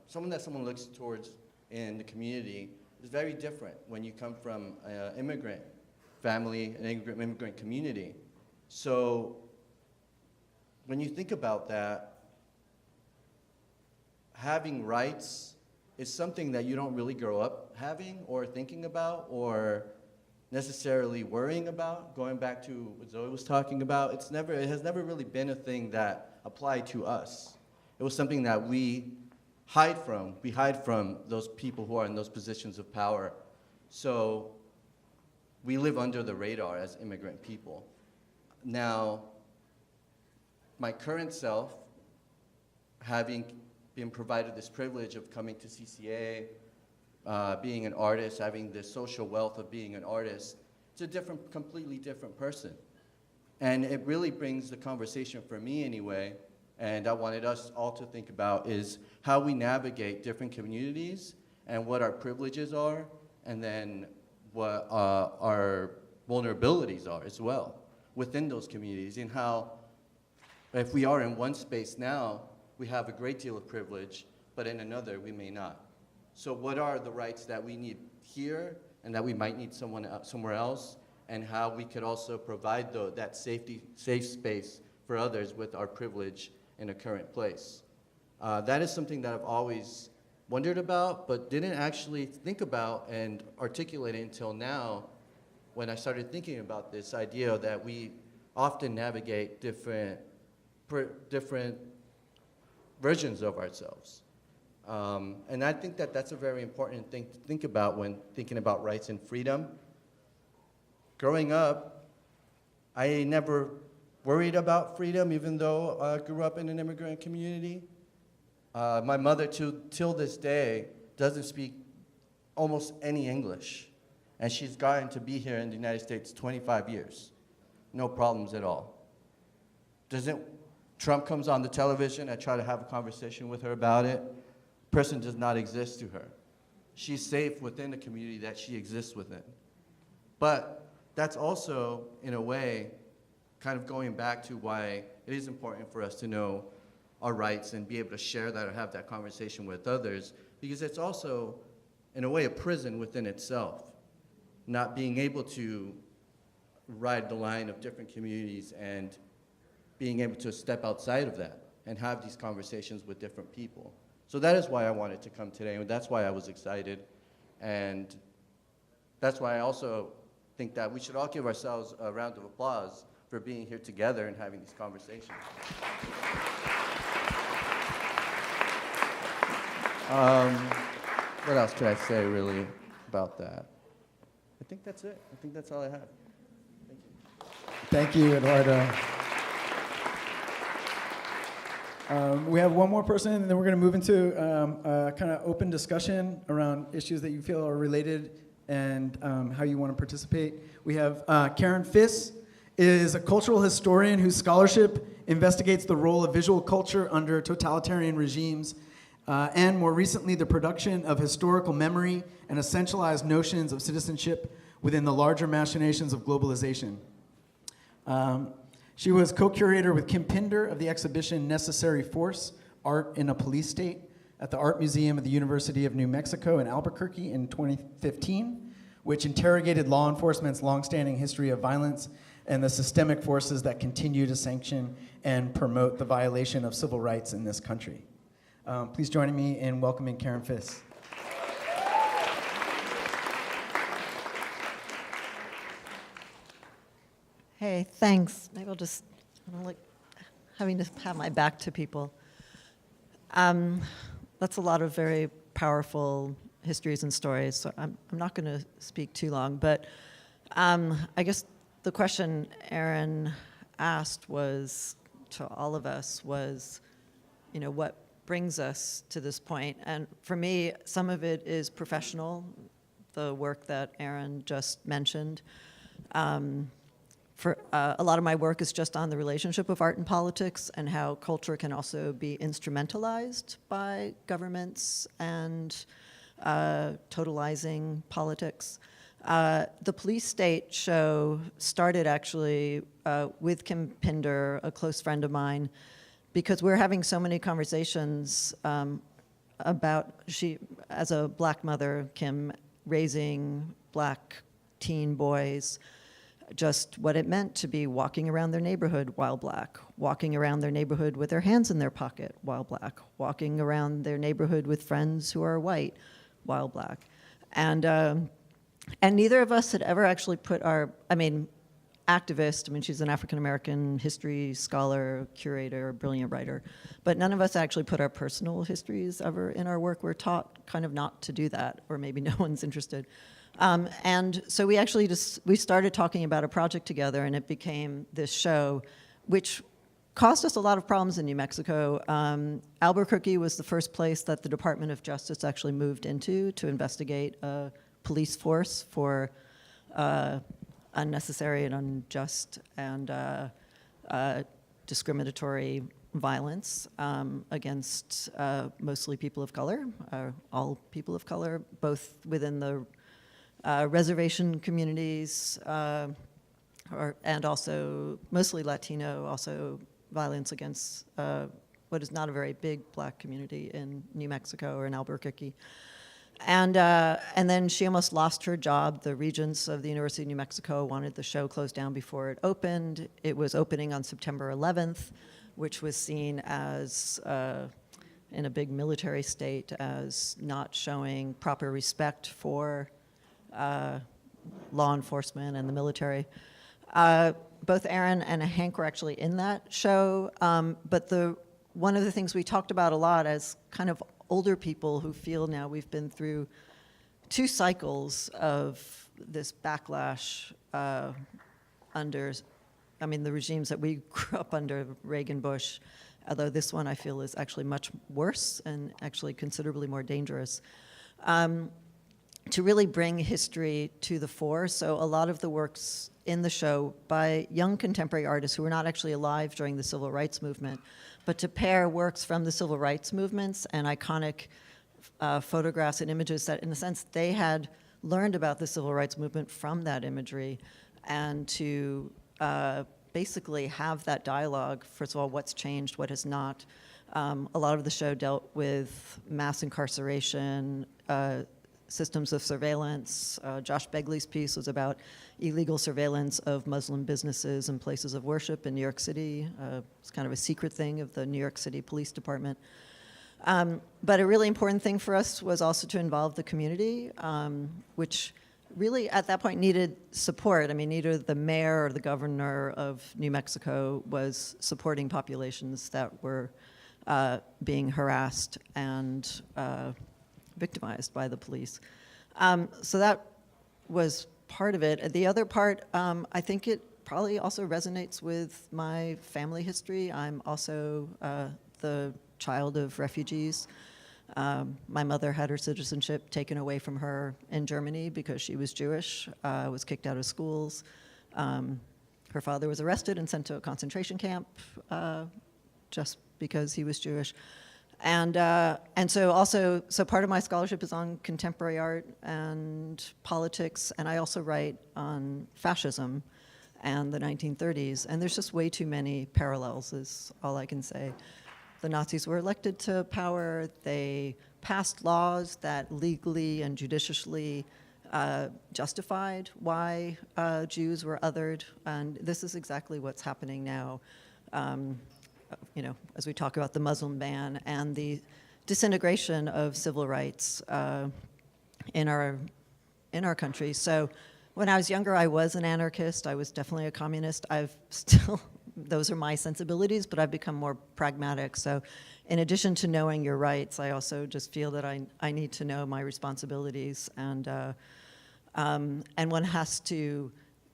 someone looks towards in the community is very different when you come from an immigrant family, an immigrant community. So when you think about that, having rights is something that you don't really grow up having or thinking about or necessarily worrying about. Going back to what Zoe was talking about, it has never really been a thing that applied to us. It was something that we hide from. We hide from those people who are in those positions of power. So we live under the radar as immigrant people. Now, my current self, having been provided this privilege of coming to CCA, being an artist, having this social wealth of being an artist, it's a completely different person. And it really brings the conversation for me anyway, and I wanted us all to think about is how we navigate different communities and what our privileges are, and then what our vulnerabilities are as well within those communities, and how if we are in one space now, we have a great deal of privilege, but in another, we may not. So what are the rights that we need here and that we might need somewhere else, and how we could also provide that safe space for others with our privilege in a current place. That is something that I've always wondered about, but didn't actually think about and articulate it until now, when I started thinking about this idea that we often navigate different versions of ourselves. And I think that that's a very important thing to think about when thinking about rights and freedom. Growing up, I never worried about freedom, even though I grew up in an immigrant community. My mother, till this day, doesn't speak almost any English. And she's gotten to be here in the United States 25 years. No problems at all. Trump comes on the television, I try to have a conversation with her about it. Person does not exist to her. She's safe within the community that she exists within. But that's also, in a way, kind of going back to why it is important for us to know our rights and be able to share that or have that conversation with others, because it's also in a way, a prison within itself, not being able to ride the line of different communities and being able to step outside of that and have these conversations with different people. So that is why I wanted to come today, and that's why I was excited. And that's why I also think that we should all give ourselves a round of applause for being here together and having these conversations. What else could I say, really, about that? I think that's it. I think that's all I have. Thank you, Eduardo. We have one more person, and then we're going to move into a kind of open discussion around issues that you feel are related and how you want to participate. We have Karen Fiss, is a cultural historian whose scholarship investigates the role of visual culture under totalitarian regimes, and more recently, the production of historical memory and essentialized notions of citizenship within the larger machinations of globalization. She was co-curator with Kim Pinder of the exhibition Necessary Force, Art in a Police State, at the Art Museum of the University of New Mexico in Albuquerque in 2015, which interrogated law enforcement's longstanding history of violence and the systemic forces that continue to sanction and promote the violation of civil rights in this country. Please join me in welcoming Karen Fiss. Hey, thanks. Maybe I'll just, I don't like having to have my back to people. That's a lot of very powerful histories and stories, so I'm not going to speak too long, but I guess the question Aaron asked was, to all of us, was, what brings us to this point? And for me, some of it is professional, the work that Aaron just mentioned. For a lot of my work is just on the relationship of art and politics and how culture can also be instrumentalized by governments and totalizing politics. The Police State show started actually with Kim Pinder, a close friend of mine, because we're having so many conversations about, she, as a black mother, Kim, raising black teen boys, just what it meant to be walking around their neighborhood while black, walking around their neighborhood with their hands in their pocket while black, walking around their neighborhood with friends who are white while black. And neither of us had ever actually put our, activist, she's an African-American history scholar, curator, brilliant writer, but none of us actually put our personal histories ever in our work. We're taught kind of not to do that, or maybe no one's interested. And so we actually we started talking about a project together, and it became this show, which caused us a lot of problems in New Mexico. Albuquerque was the first place that the Department of Justice actually moved into to investigate a police force for unnecessary and unjust and discriminatory violence against mostly people of color, all people of color, both within the reservation communities, and also mostly Latino, also violence against what is not a very big black community in New Mexico or in Albuquerque. And then she almost lost her job. The regents of the University of New Mexico wanted the show closed down before it opened. It was opening on September 11th, which was seen as, in a big military state, as not showing proper respect for law enforcement and the military. Both Aaron and Hank were actually in that show, but one of the things we talked about a lot as kind of older people who feel now we've been through 2 cycles of this backlash under, the regimes that we grew up under, Reagan, Bush, although this one I feel is actually much worse and actually considerably more dangerous. To really bring history to the fore. So a lot of the works in the show by young contemporary artists who were not actually alive during the civil rights movement, but to pair works from the civil rights movements and iconic photographs and images that, in a sense, they had learned about the civil rights movement from that imagery, and to basically have that dialogue. First of all, what's changed, what has not. A lot of the show dealt with mass incarceration, systems of surveillance. Josh Begley's piece was about illegal surveillance of Muslim businesses and places of worship in New York City. It's kind of a secret thing of the New York City Police Department. But a really important thing for us was also to involve the community, which really at that point needed support. I mean, neither the mayor or the governor of New Mexico was supporting populations that were being harassed and victimized by the police. So that was part of it. The other part, I think it probably also resonates with my family history. I'm also the child of refugees. My mother had her citizenship taken away from her in Germany because she was Jewish, was kicked out of schools. Her father was arrested and sent to a concentration camp just because he was Jewish. And so part of my scholarship is on contemporary art and politics, and I also write on fascism and the 1930s, and there's just way too many parallels is all I can say. The Nazis were elected to power. They passed laws that legally and judicially justified why Jews were othered, and this is exactly what's happening now. As we talk about the Muslim ban and the disintegration of civil rights in our country. So when I was younger, I was an anarchist. I was definitely a communist. Those are my sensibilities, but I've become more pragmatic. So in addition to knowing your rights, I also just feel that I need to know my responsibilities, and one has to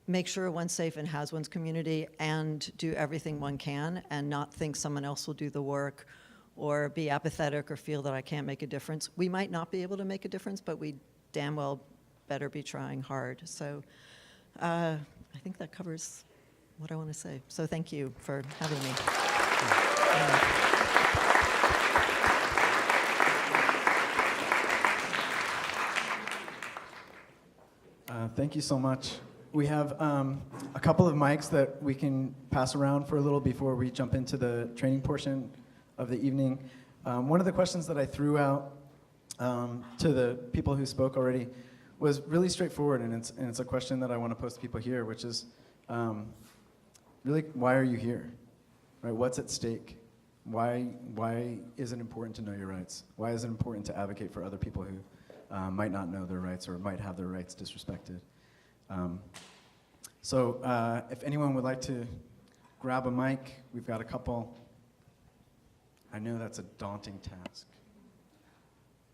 make sure one's safe and has one's community and do everything one can and not think someone else will do the work or be apathetic or feel that I can't make a difference. We might not be able to make a difference, but we damn well better be trying hard. So I think that covers what I want to say. So thank you for having me. Thank you so much. We have a couple of mics that we can pass around for a little before we jump into the training portion of the evening. One of the questions that I threw out to the people who spoke already was really straightforward, and it's a question that I want to pose to people here, which is, really, why are you here? Right? What's at stake? Why is it important to know your rights? Why is it important to advocate for other people who might not know their rights or might have their rights disrespected? So if anyone would like to grab a mic, we've got a couple. I know that's a daunting task.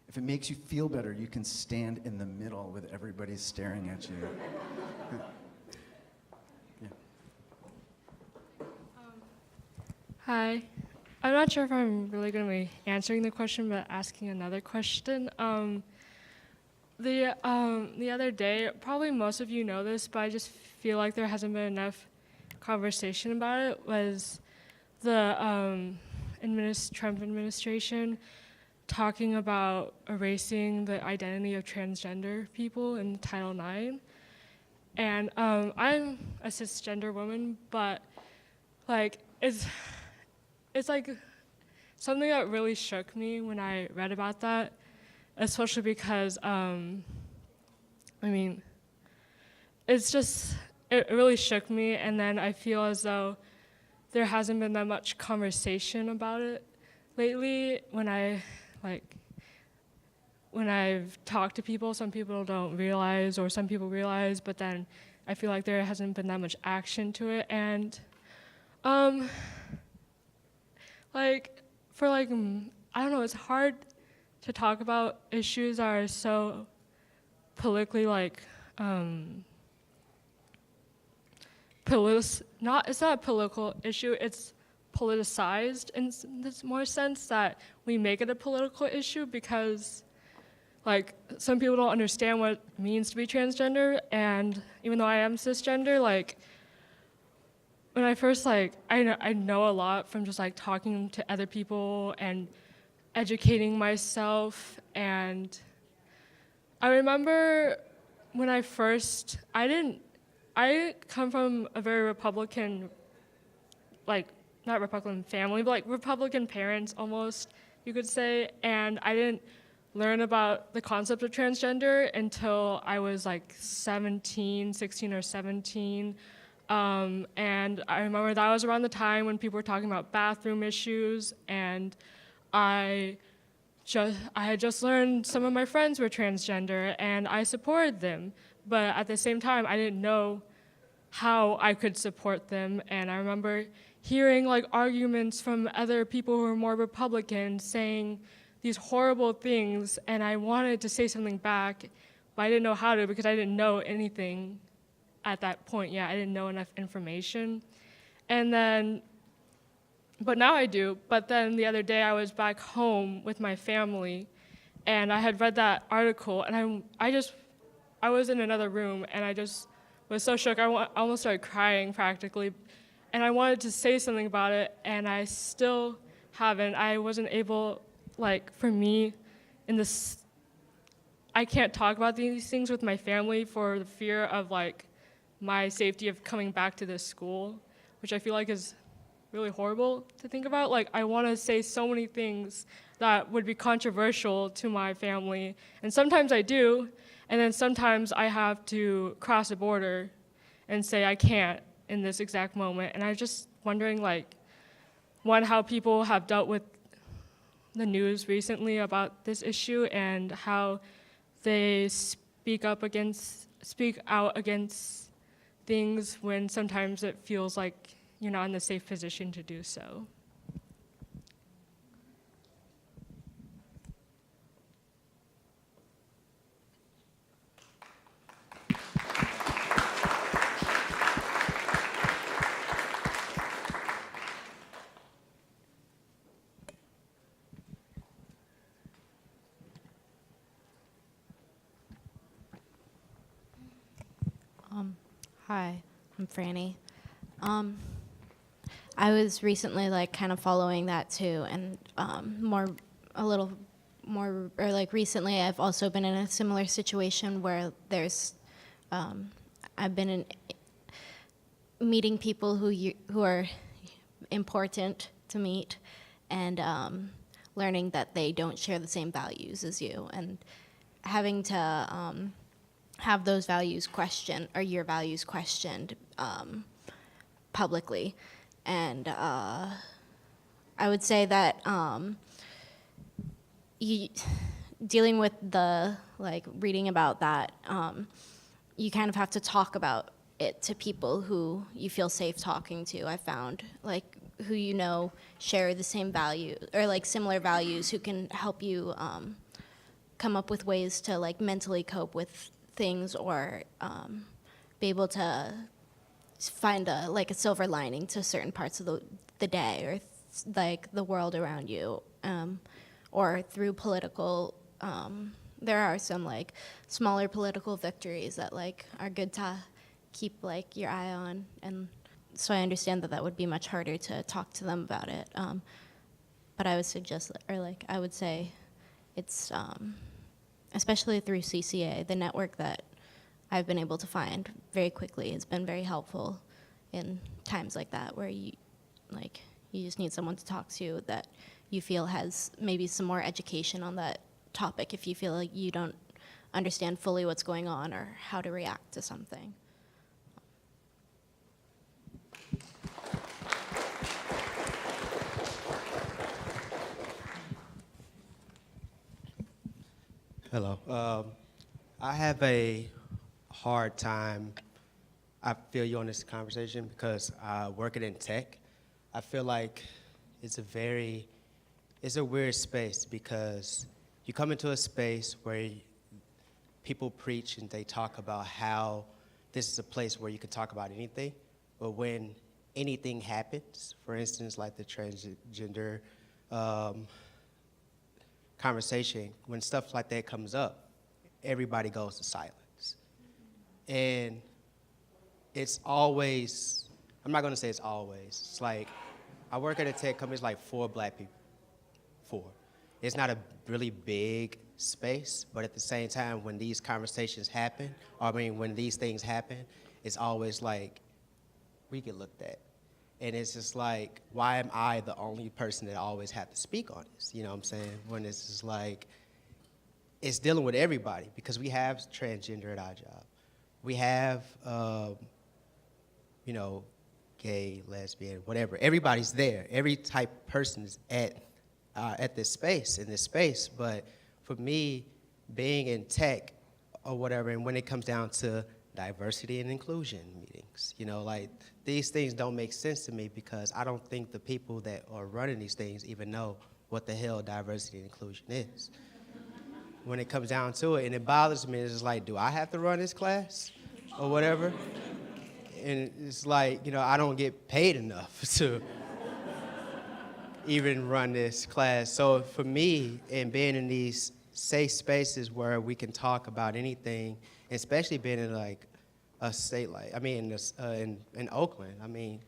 If it makes you feel better, you can stand in the middle with everybody staring at you. Yeah. Hi. I'm not sure if I'm really going to be answering the question, but asking another question. The other day, probably most of you know this, but I just feel like there hasn't been enough conversation about it, was the Trump administration talking about erasing the identity of transgender people in Title IX. And I'm a cisgender woman, but like it's like something that really shook me when I read about that, especially because it really shook me, and then I feel as though there hasn't been that much conversation about it lately. When I've talked to people, some people don't realize, or some people realize, but then I feel like there hasn't been that much action to it. And I don't know, it's hard to talk about issues that are so politically it's not a political issue, it's politicized in this more sense that we make it a political issue because some people don't understand what it means to be transgender, and even though I am cisgender, when I first I know a lot from just talking to other people and educating myself. And I remember when I come from a very Republican, not Republican family, but Republican parents almost, you could say, and I didn't learn about the concept of transgender until I was like 16 or 17. And I remember that was around the time when people were talking about bathroom issues, and I had just learned some of my friends were transgender, and I supported them. But at the same time, I didn't know how I could support them. And I remember hearing like arguments from other people who were more Republican saying these horrible things, and I wanted to say something back, but I didn't know how to because I didn't know anything at that point. Yeah, I didn't know enough information. But now I do. But then the other day I was back home with my family, and I had read that article, and I was in another room, and I just was so shook. I almost started crying practically, and I wanted to say something about it, and I still haven't. I wasn't able, like, for me, I can't talk about these things with my family for the fear of, like, my safety of coming back to this school, which I feel like is really horrible to think about. Like, I want to say so many things that would be controversial to my family, and sometimes I do, and then sometimes I have to cross a border and say I can't in this exact moment. And I'm just wondering, like, one, how people have dealt with the news recently about this issue and how they speak out against things when sometimes it feels like you're not in a safe position to do so. Hi, I'm Franny. I was recently like kind of following that too, and recently I've also been in a similar situation where I've been in meeting people who are important to meet, and learning that they don't share the same values as you, and having to have those values questioned, or your values questioned publicly. And I would say that dealing with reading about that, you kind of have to talk about it to people who you feel safe talking to. I found, like, who you know share the same value, or like similar values, who can help you come up with ways to like mentally cope with things, or be able to find a silver lining to certain parts of the day, or like the world around you, or through political. There are some like smaller political victories that like are good to keep like your eye on, and so I understand that would be much harder to talk to them about it. But I would suggest, I would say, it's especially through CCA, the network that I've been able to find very quickly has been very helpful in times like that, where you just need someone to talk to that you feel has maybe some more education on that topic, if you feel like you don't understand fully what's going on or how to react to something. Hello. I have a hard time, I feel you on this conversation, because working in tech, I feel like it's a weird space, because you come into a space where people preach and they talk about how this is a place where you can talk about anything, but when anything happens, for instance, like the transgender conversation, when stuff like that comes up, everybody goes to silence. And it's always, I'm not gonna say it's always, it's like, I work at a tech company, it's like 4 black people, 4. It's not a really big space, but at the same time, when these conversations happen, when these things happen, it's always like, we get looked at. And it's just like, why am I the only person that always have to speak on this? You know what I'm saying? When it's just like, it's dealing with everybody because we have transgender at our job. We have, you know, gay, lesbian, whatever. Everybody's there. Every type of person is at this space, in this space. But for me, being in tech or whatever, and when it comes down to diversity and inclusion meetings, you know, like these things don't make sense to me because I don't think the people that are running these things even know what the hell diversity and inclusion is. When it comes down to it, and it bothers me, it's like, do I have to run this class or whatever? And it's like, you know, I don't get paid enough to even run this class. So for me, and being in these safe spaces where we can talk about anything, especially being in like a state like, I mean, in Oakland, I mean,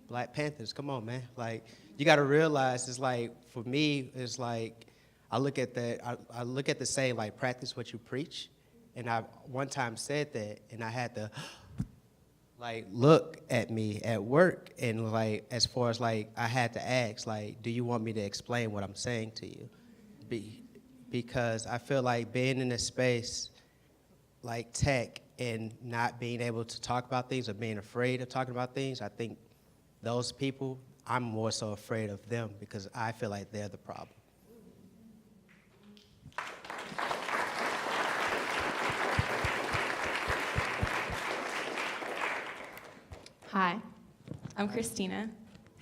Black Panthers, come on, man. Like, you gotta realize it's like, for me, it's like, I look at the saying, like, practice what you preach. And I one time said that, and I had to, like, look at me at work, and like, as far as like, I had to ask, like, do you want me to explain what I'm saying to you? Because I feel like being in a space like tech and not being able to talk about things or being afraid of talking about things, I think those people, I'm more so afraid of them because I feel like they're the problem. Hi, I'm Christina.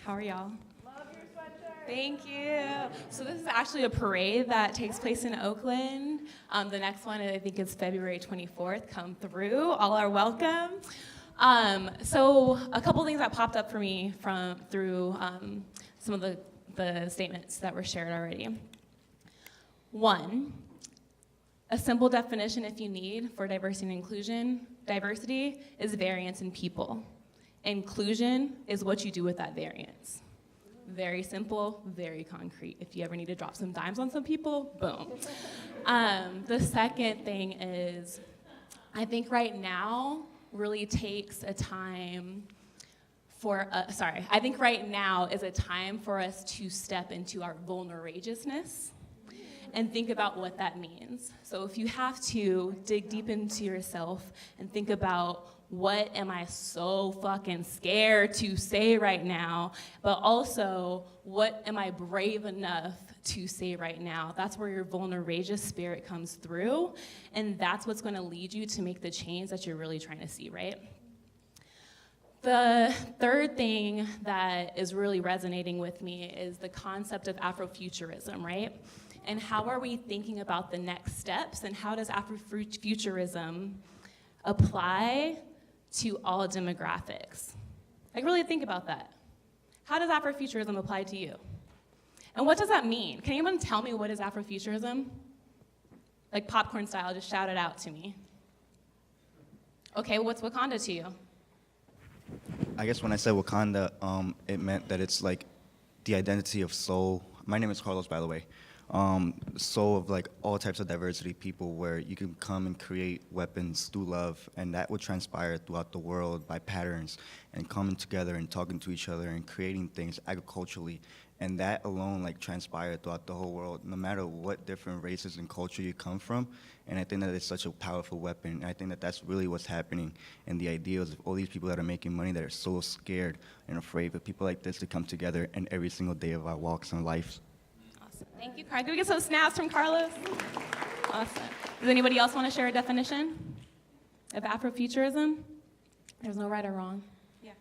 How are y'all? Love your sweatshirt. Thank you. So this is actually a parade that takes place in Oakland. The next one, I think, is February 24th. Come through. All are welcome. So a couple things that popped up for me through some of the statements that were shared already. One, a simple definition, if you need, for diversity and inclusion. Diversity is variance in people. Inclusion is what you do with that variance. Very simple, very concrete. If you ever need to drop some dimes on some people, boom. The second thing is, I think right now really takes a time I think right now is a time for us to step into our vulnerageousness and think about what that means. So if you have to dig deep into yourself and think about, what am I so fucking scared to say right now? But also, what am I brave enough to say right now? That's where your vulnerageous spirit comes through, and that's what's gonna lead you to make the change that you're really trying to see, right? The third thing that is really resonating with me is the concept of Afrofuturism, right? And how are we thinking about the next steps, and how does Afrofuturism apply to all demographics? Like, really think about that. How does Afrofuturism apply to you? And what does that mean? Can anyone tell me what is Afrofuturism? Like popcorn style, just shout it out to me. Okay, what's Wakanda to you? I guess when I said Wakanda, it meant that it's like the identity of soul. My name is Carlos, by the way. Soul of like all types of diversity people, where you can come and create weapons through love, and that would transpire throughout the world by patterns and coming together and talking to each other and creating things agriculturally, and that alone like transpired throughout the whole world, no matter what different races and culture you come from. And I think that it's such a powerful weapon. And I think that that's really what's happening, and the ideas of all these people that are making money that are so scared and afraid, but people like this to come together in every single day of our walks and lives. Thank you, Carlos. Can we get some snaps from Carlos? Awesome. Does anybody else want to share a definition of Afrofuturism? There's no right or wrong. Yeah.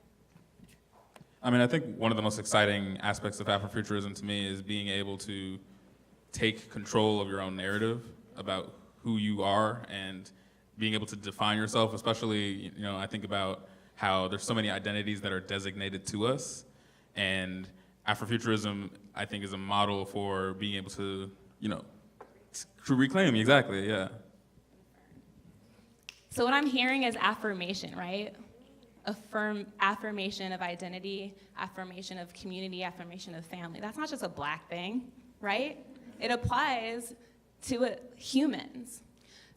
I mean, I think one of the most exciting aspects of Afrofuturism to me is being able to take control of your own narrative about who you are and being able to define yourself, especially, you know, I think about how there's so many identities that are designated to us, and Afrofuturism, I think, is a model for being able to, you know, to reclaim, exactly, yeah. So what I'm hearing is affirmation, right? Affirmation of identity, affirmation of community, affirmation of family. That's not just a Black thing, right? It applies to humans.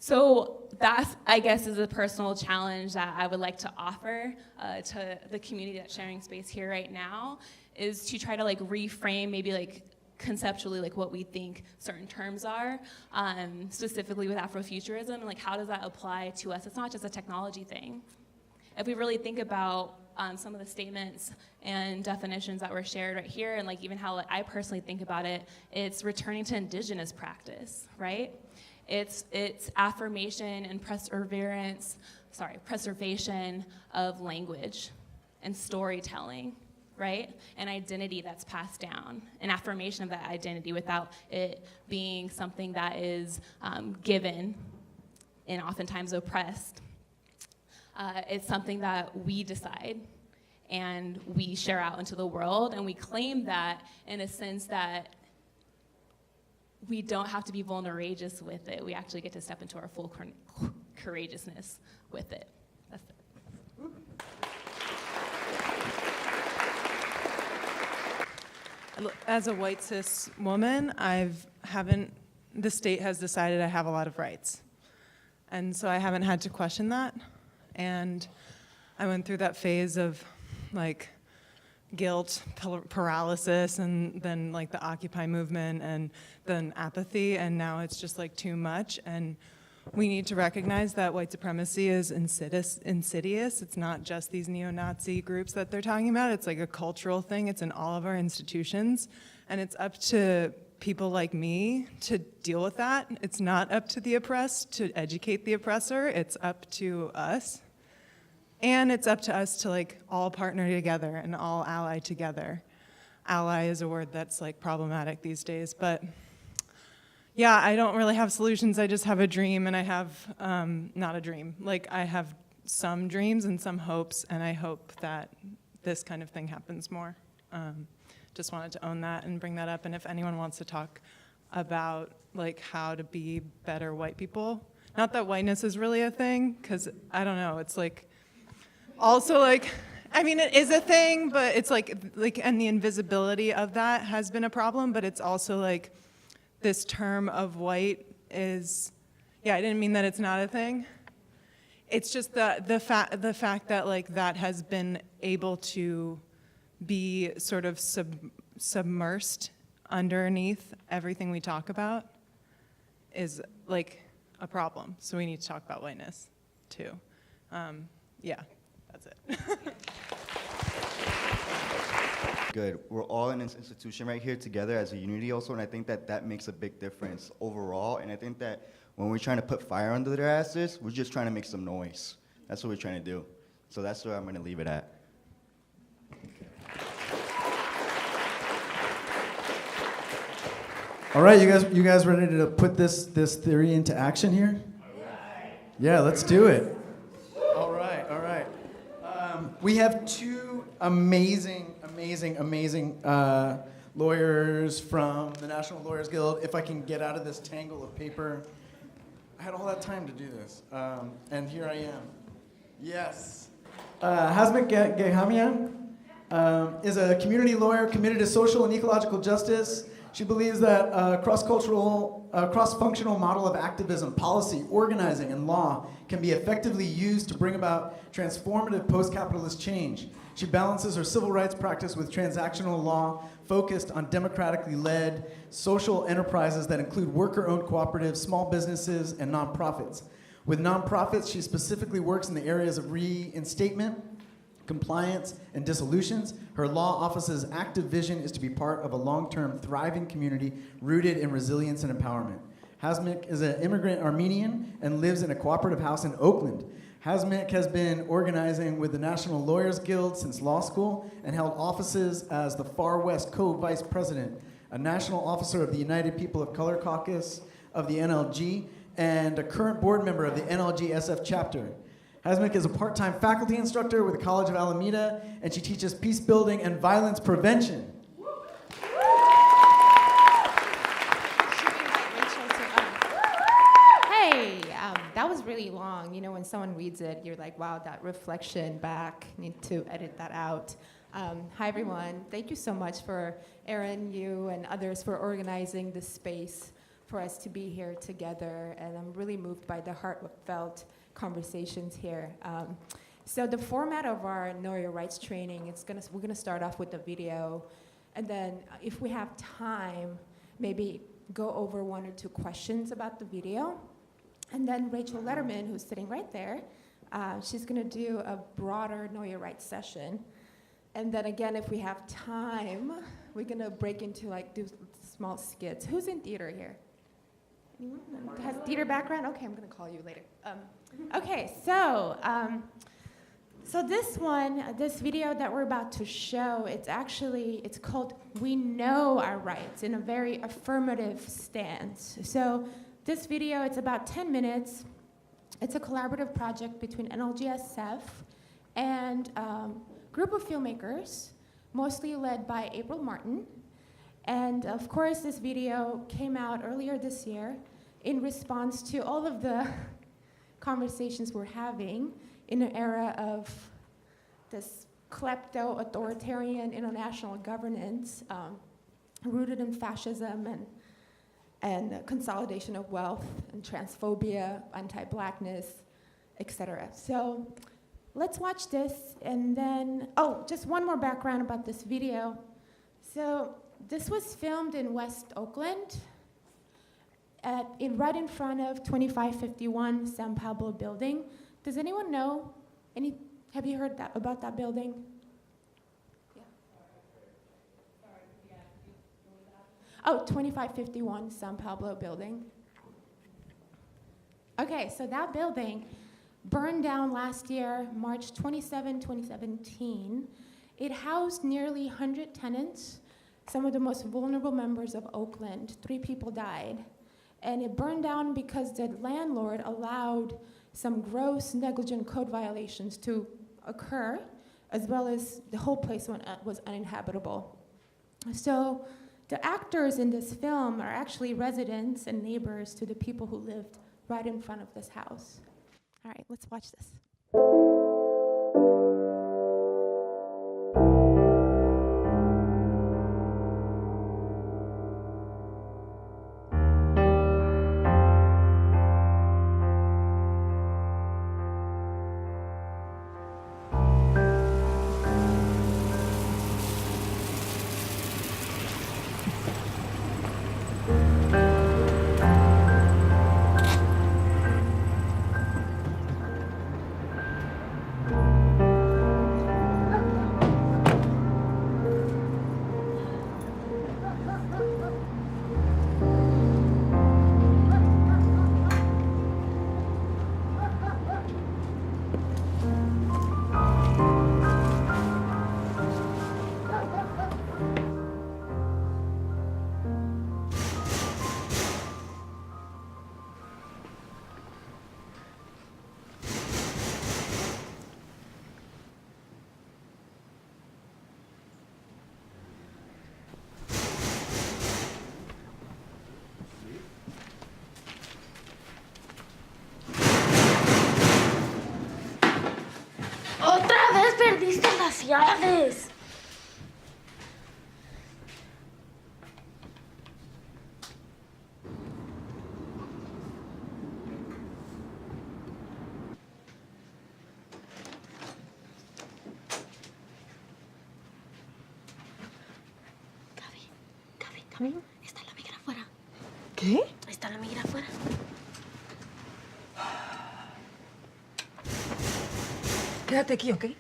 So that, I guess, is a personal challenge that I would like to offer to the community that's sharing space here right now, is to try to like reframe maybe like conceptually like what we think certain terms are, specifically with Afrofuturism, and like how does that apply to us? It's not just a technology thing. If we really think about some of the statements and definitions that were shared right here, and like even how I personally think about it, it's returning to indigenous practice, right? It's affirmation and preservation of language and storytelling, right? And identity that's passed down, an affirmation of that identity without it being something that is given and oftentimes oppressed. It's something that we decide and we share out into the world, and we claim that in a sense that we don't have to be vulnerageous with it. We actually get to step into our full courageousness with it. That's it. As a white cis woman, the state has decided I have a lot of rights. And so I haven't had to question that. And I went through that phase of like guilt, paralysis, and then like the Occupy movement, and then apathy, and now it's just like too much. And we need to recognize that white supremacy is insidious. It's not just these neo-Nazi groups that they're talking about. It's like a cultural thing. It's in all of our institutions. And it's up to people like me to deal with that. It's not up to the oppressed to educate the oppressor. It's up to us. And it's up to us to like all partner together and all ally together. Ally is a word that's like problematic these days, but yeah, I don't really have solutions. I just have a dream, and I have not a dream. Like I have some dreams and some hopes, and I hope that this kind of thing happens more. Just wanted to own that and bring that up. And if anyone wants to talk about like how to be better white people, not that whiteness is really a thing, because I don't know, it's like, also like, I mean, it is a thing, but it's like, and the invisibility of that has been a problem, but it's also like, this term of white is, yeah, I didn't mean that it's not a thing. It's just the fact that like that has been able to be sort of submersed underneath everything we talk about is like a problem. So we need to talk about whiteness too. Yeah, that's it. Good. We're all in this institution right here together as a unity also, and I think that that makes a big difference overall. And I think that when we're trying to put fire under their asses, we're just trying to make some noise. That's what we're trying to do. So that's where I'm going to leave it at. All right, you guys ready to put this theory into action here? Yeah, let's do it. All right. We have two amazing lawyers from the National Lawyers Guild. If I can get out of this tangle of paper. I had all that time to do this, and here I am. Yes. Jaime is a community lawyer committed to social and ecological justice. She believes that a cross-cultural, cross-functional model of activism, policy, organizing, and law can be effectively used to bring about transformative post-capitalist change. She balances her civil rights practice with transactional law focused on democratically led social enterprises that include worker-owned cooperatives, small businesses, and nonprofits. With nonprofits, she specifically works in the areas of reinstatement, compliance, and dissolutions. Her law office's active vision is to be part of a long-term thriving community rooted in resilience and empowerment. Hazmik is an immigrant Armenian and lives in a cooperative house in Oakland. Hazmik has been organizing with the National Lawyers Guild since law school and held offices as the Far West Co-Vice President, a national officer of the United People of Color Caucus of the NLG, and a current board member of the NLG SF chapter. Hazmik is a part-time faculty instructor with the College of Alameda, and she teaches peace building and violence prevention. Hey, that was really long. You know, when someone reads it, you're like, wow, that reflection back, need to edit that out. Hi, everyone. Thank you so much for Aaron, you, and others for organizing this space for us to be here together, and I'm really moved by the heartfelt conversations here. So the format of our Know Your Rights training, we're gonna start off with the video, And then if we have time, maybe go over 1 or 2 questions about the video. And then Rachel Letterman, who's sitting right there, she's gonna do a broader Know Your Rights session. And then again, if we have time, we're gonna break into do small skits. Who's in theater here? Anyone has theater background? Okay, I'm gonna call you later. Okay, so this video that we're about to show, it's called We Know Our Rights, in a very affirmative stance. So this video, it's about 10 minutes. It's a collaborative project between NLGSF and group of filmmakers, mostly led by April Martin. And of course, this video came out earlier this year in response to all of the conversations we're having in an era of this klepto-authoritarian international governance rooted in fascism and consolidation of wealth and transphobia, anti-blackness, etc. So let's watch this, and then, just one more background about this video. So this was filmed in West Oakland, right in front of 2551 San Pablo building. Does anyone know? Have you heard about that building? Yeah. 2551 San Pablo building. Okay, so that building burned down last year, March 27, 2017. It housed nearly 100 tenants, some of the most vulnerable members of Oakland. 3 people died. And it burned down because the landlord allowed some gross negligent code violations to occur, as well as the whole place was uninhabitable. So the actors in this film are actually residents and neighbors to the people who lived right in front of this house. All right, let's watch this. las llaves. Gaby, está la migra afuera. ¿Qué? Está la migra afuera. Quédate aquí, ¿ok?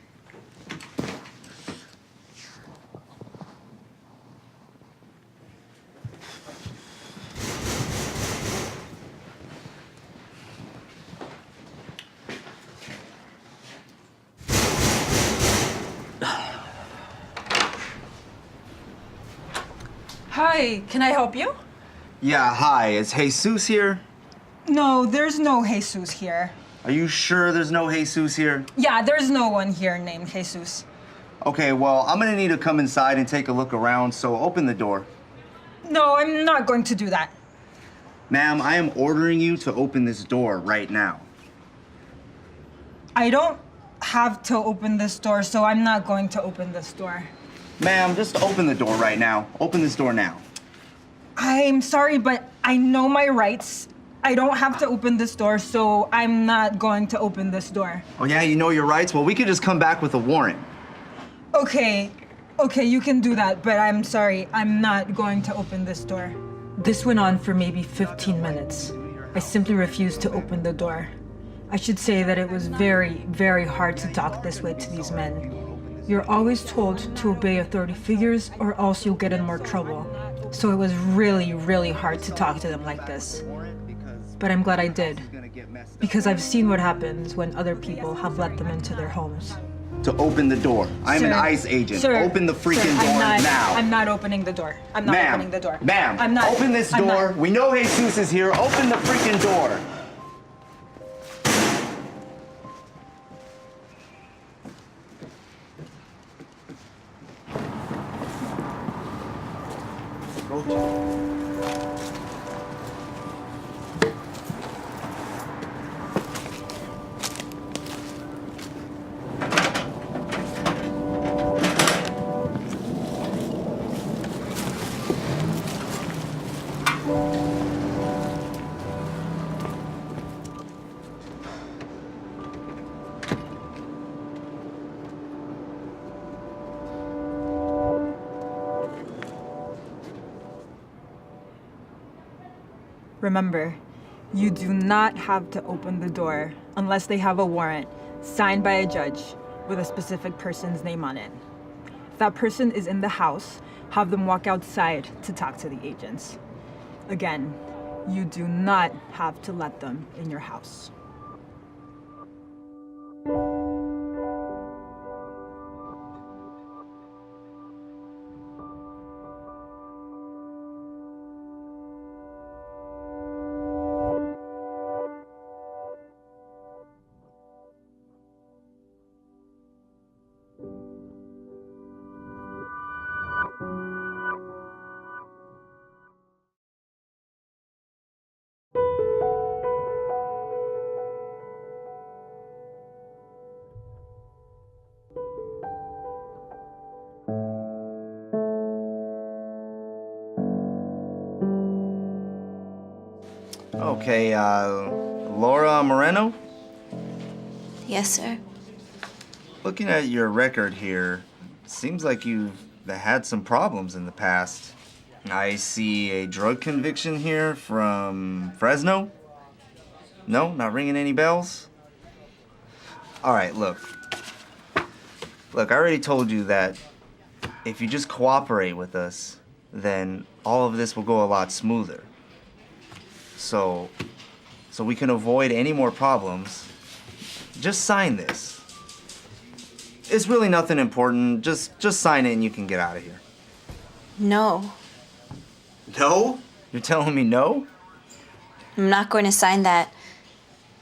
Hi, can I help you? Yeah, hi. Is Jesus here? No, there's no Jesus here. Are you sure there's no Jesus here? Yeah, there's no one here named Jesus. Okay, well, I'm gonna need to come inside and take a look around, so open the door. No, I'm not going to do that. Ma'am, I am ordering you to open this door right now. I don't have to open this door, so I'm not going to open this door. Ma'am, just open the door right now. Open this door now. I'm sorry, but I know my rights. I don't have to open this door, so I'm not going to open this door. Oh yeah, you know your rights? Well, we could just come back with a warrant. Okay, Okay, you can do that, but I'm sorry, I'm not going to open this door. This went on for maybe 15 minutes. I simply refused to open the door. I should say that it was very, very hard to talk this way to these men. You're always told to obey authority figures or else you'll get in more trouble. So it was really, really hard to talk to them like this. But I'm glad I did, because I've seen what happens when other people have let them into their homes. To open the door. I'm an Sir, ICE agent. sir, Open the freaking sir, door now. I'm not opening the door. I'm not opening the door. Ma'am, I'm not. open this I'm door. not. We know Jesus is here. Open the freaking door. Remember, you do not have to open the door unless they have a warrant signed by a judge with a specific person's name on it. If that person is in the house, have them walk outside to talk to the agents. Again, you do not have to let them in your house. Okay, Laura Moreno? Yes, sir. Looking at your record here, seems like you've had some problems in the past. I see a drug conviction here from Fresno. No, not ringing any bells? All right, look. Look, I already told you that if you just cooperate with us, then all of this will go a lot smoother. So we can avoid any more problems. Just sign this. It's really nothing important. Just sign it and you can get out of here. No, No? You're telling me no? I'm not going to sign that.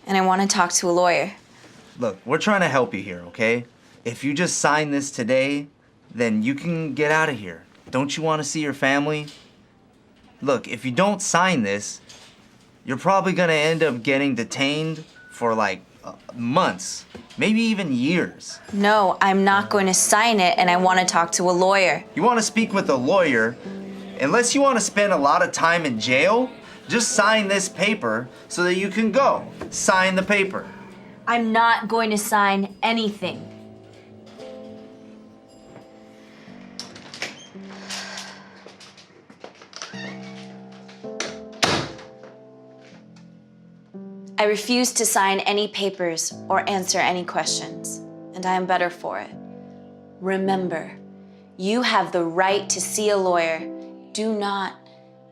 And I want to talk to a lawyer. Look, we're trying to help you here, okay? If you just sign this today, then you can get out of here. Don't you want to see your family? Look, if you don't sign this, you're probably gonna end up getting detained for like months, maybe even years. No, I'm not going to sign it, and I want to talk to a lawyer. You want to speak with a lawyer? Unless you want to spend a lot of time in jail, just sign this paper so that you can go. Sign the paper. I'm not going to sign anything. I refuse to sign any papers or answer any questions, and I am better for it. Remember, you have the right to see a lawyer. Do not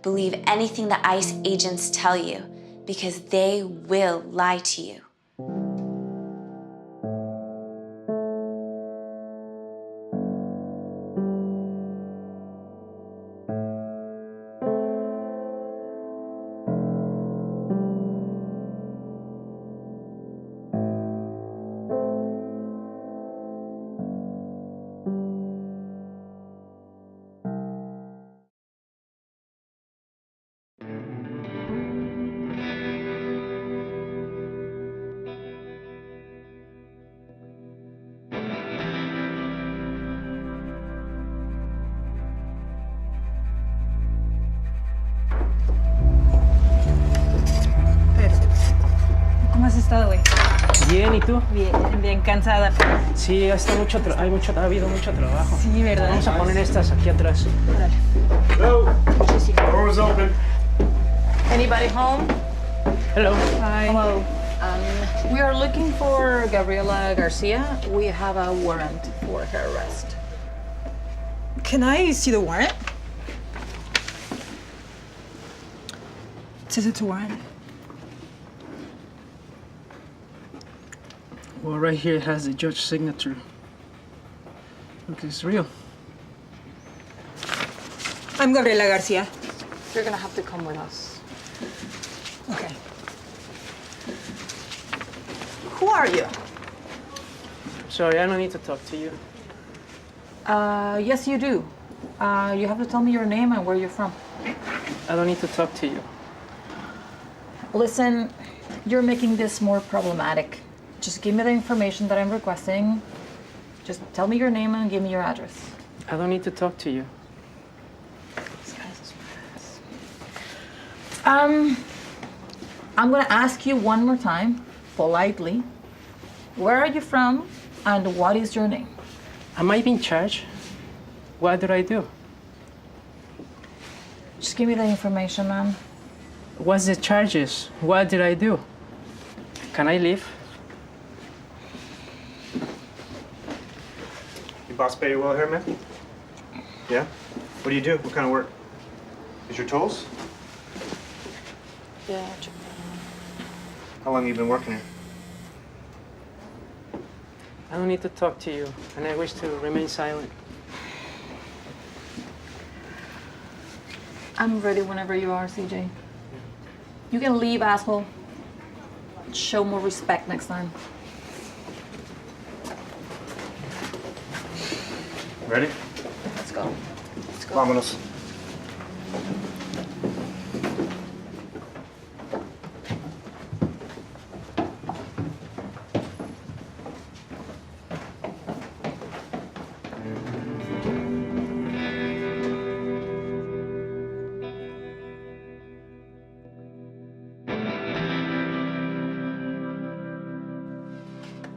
believe anything the ICE agents tell you, because they will lie to you. ¿Cómo has estado, güey? Bien, ¿y tú? Bien, bien cansada. Sí, ha habido mucho trabajo. Sí, ¿verdad? Vamos a poner estas aquí atrás. Órale. Door is open. Anybody home? Hello. Hi. Hello. We are looking for Gabriela Garcia. We have a warrant for her arrest. Can I see the warrant? It says it's a warrant. Well, right here it has the judge's signature. Look, it's real. I'm Gabriela Garcia. You're gonna have to come with us. Okay. Who are you? Sorry, I don't need to talk to you. Yes, you do. You have to tell me your name and where you're from. I don't need to talk to you. Listen, you're making this more problematic. Just give me the information that I'm requesting. Just tell me your name and give me your address. I don't need to talk to you. This guy's a smartass. I'm gonna ask you one more time, politely. Where are you from and what is your name? Am I being charged? What did I do? Just give me the information, man. What's the charges? What did I do? Can I leave? Your boss pay you well here, man? Yeah? What do you do? What kind of work? Is your tools? Yeah. How long have you been working here? I don't need to talk to you, and I wish to remain silent. I'm ready whenever you are, CJ. You can leave, asshole. Show more respect next time. Ready? Let's go. Let's go. Vámonos.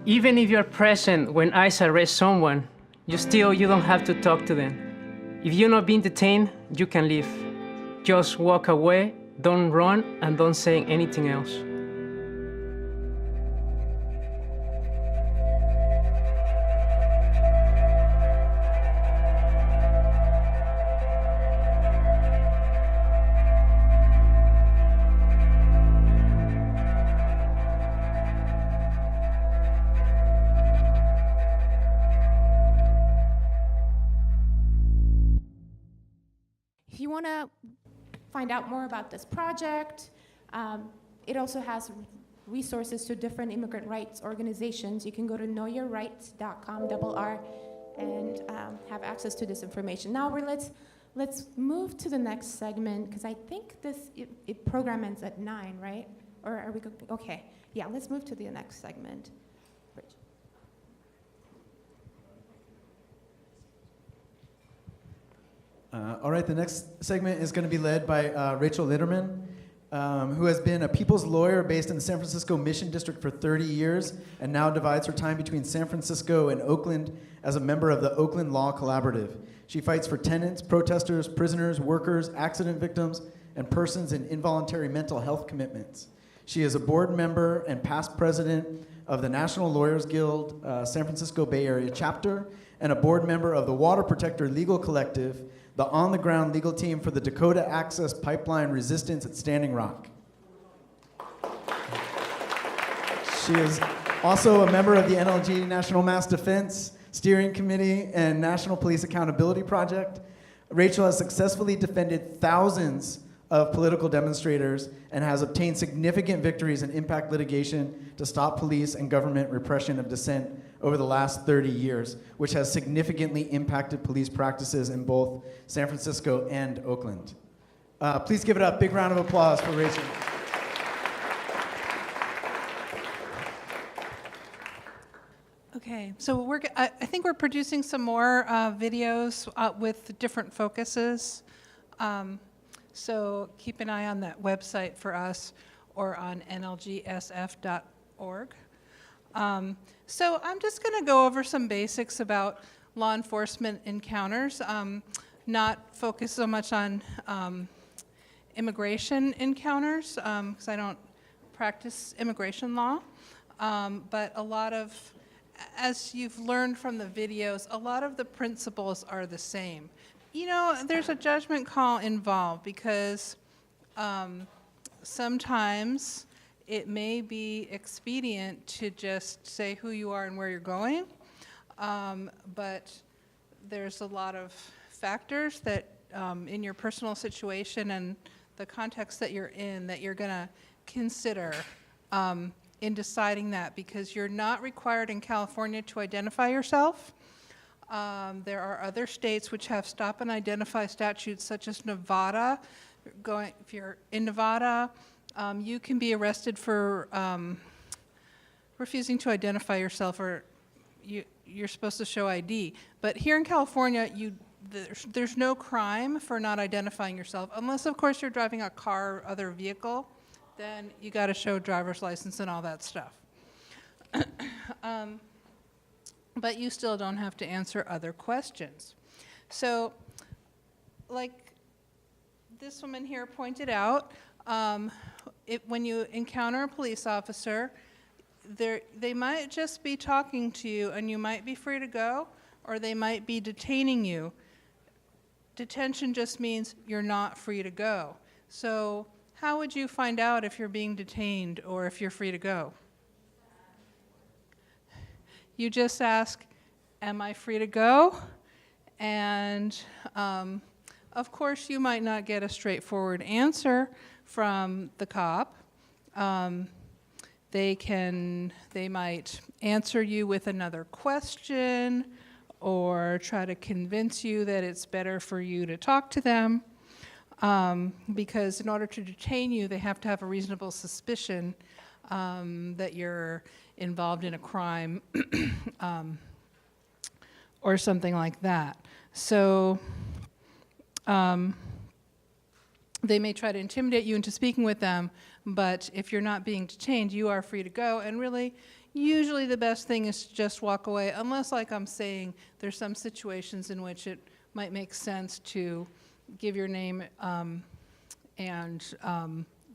Even if you're present when ICE arrests someone, you don't have to talk to them. If you're not being detained, you can leave. Just walk away, don't run, and don't say anything else. If you want to find out more about this project, it also has resources to different immigrant rights organizations. You can go to knowyourrights.com, and have access to this information. Now let's move to the next segment, because I think this program ends at 9, right? Or are we okay? Yeah, let's move to the next segment. All right, the next segment is going to be led by Rachel Litterman, who has been a people's lawyer based in the San Francisco Mission District for 30 years and now divides her time between San Francisco and Oakland as a member of the Oakland Law Collaborative. She fights for tenants, protesters, prisoners, workers, accident victims, and persons in involuntary mental health commitments. She is a board member and past president of the National Lawyers Guild San Francisco Bay Area chapter and a board member of the Water Protector Legal Collective, the on-the-ground legal team for the Dakota Access Pipeline Resistance at Standing Rock. She is also a member of the NLG National Mass Defense Steering Committee and National Police Accountability Project. Rachel has successfully defended thousands of political demonstrators and has obtained significant victories in impact litigation to stop police and government repression of dissent over the last 30 years, which has significantly impacted police practices in both San Francisco and Oakland. Please give it a big round of applause for Rachel. Okay, so I think we're producing some more videos with different focuses. So keep an eye on that website for us or on nlgsf.org. So I'm just going to go over some basics about law enforcement encounters, not focus so much on immigration encounters, because I don't practice immigration law. But a lot of, as you've learned from the videos, a lot of the principles are the same. You know, there's a judgment call involved because sometimes it may be expedient to just say who you are and where you're going, but there's a lot of factors that in your personal situation and the context that you're in that you're going to consider in deciding that, because you're not required in California to identify yourself. There are other states which have stop and identify statutes, such as Nevada. If you're in Nevada, you can be arrested for refusing to identify yourself, or you're supposed to show ID. But here in California, there's no crime for not identifying yourself, unless, of course, you're driving a car or other vehicle. Then you got to show driver's license and all that stuff. But you still don't have to answer other questions. So, like this woman here pointed out, when you encounter a police officer, they might just be talking to you and you might be free to go, or they might be detaining you. Detention just means you're not free to go. So how would you find out if you're being detained or if you're free to go? You just ask, am I free to go? And of course, you might not get a straightforward answer from the cop. They might answer you with another question or try to convince you that it's better for you to talk to them. Because in order to detain you, they have to have a reasonable suspicion that you're involved in a crime or something like that. So they may try to intimidate you into speaking with them, but if you're not being detained, you are free to go. And really, usually the best thing is to just walk away, unless, like I'm saying, there's some situations in which it might make sense to give your name and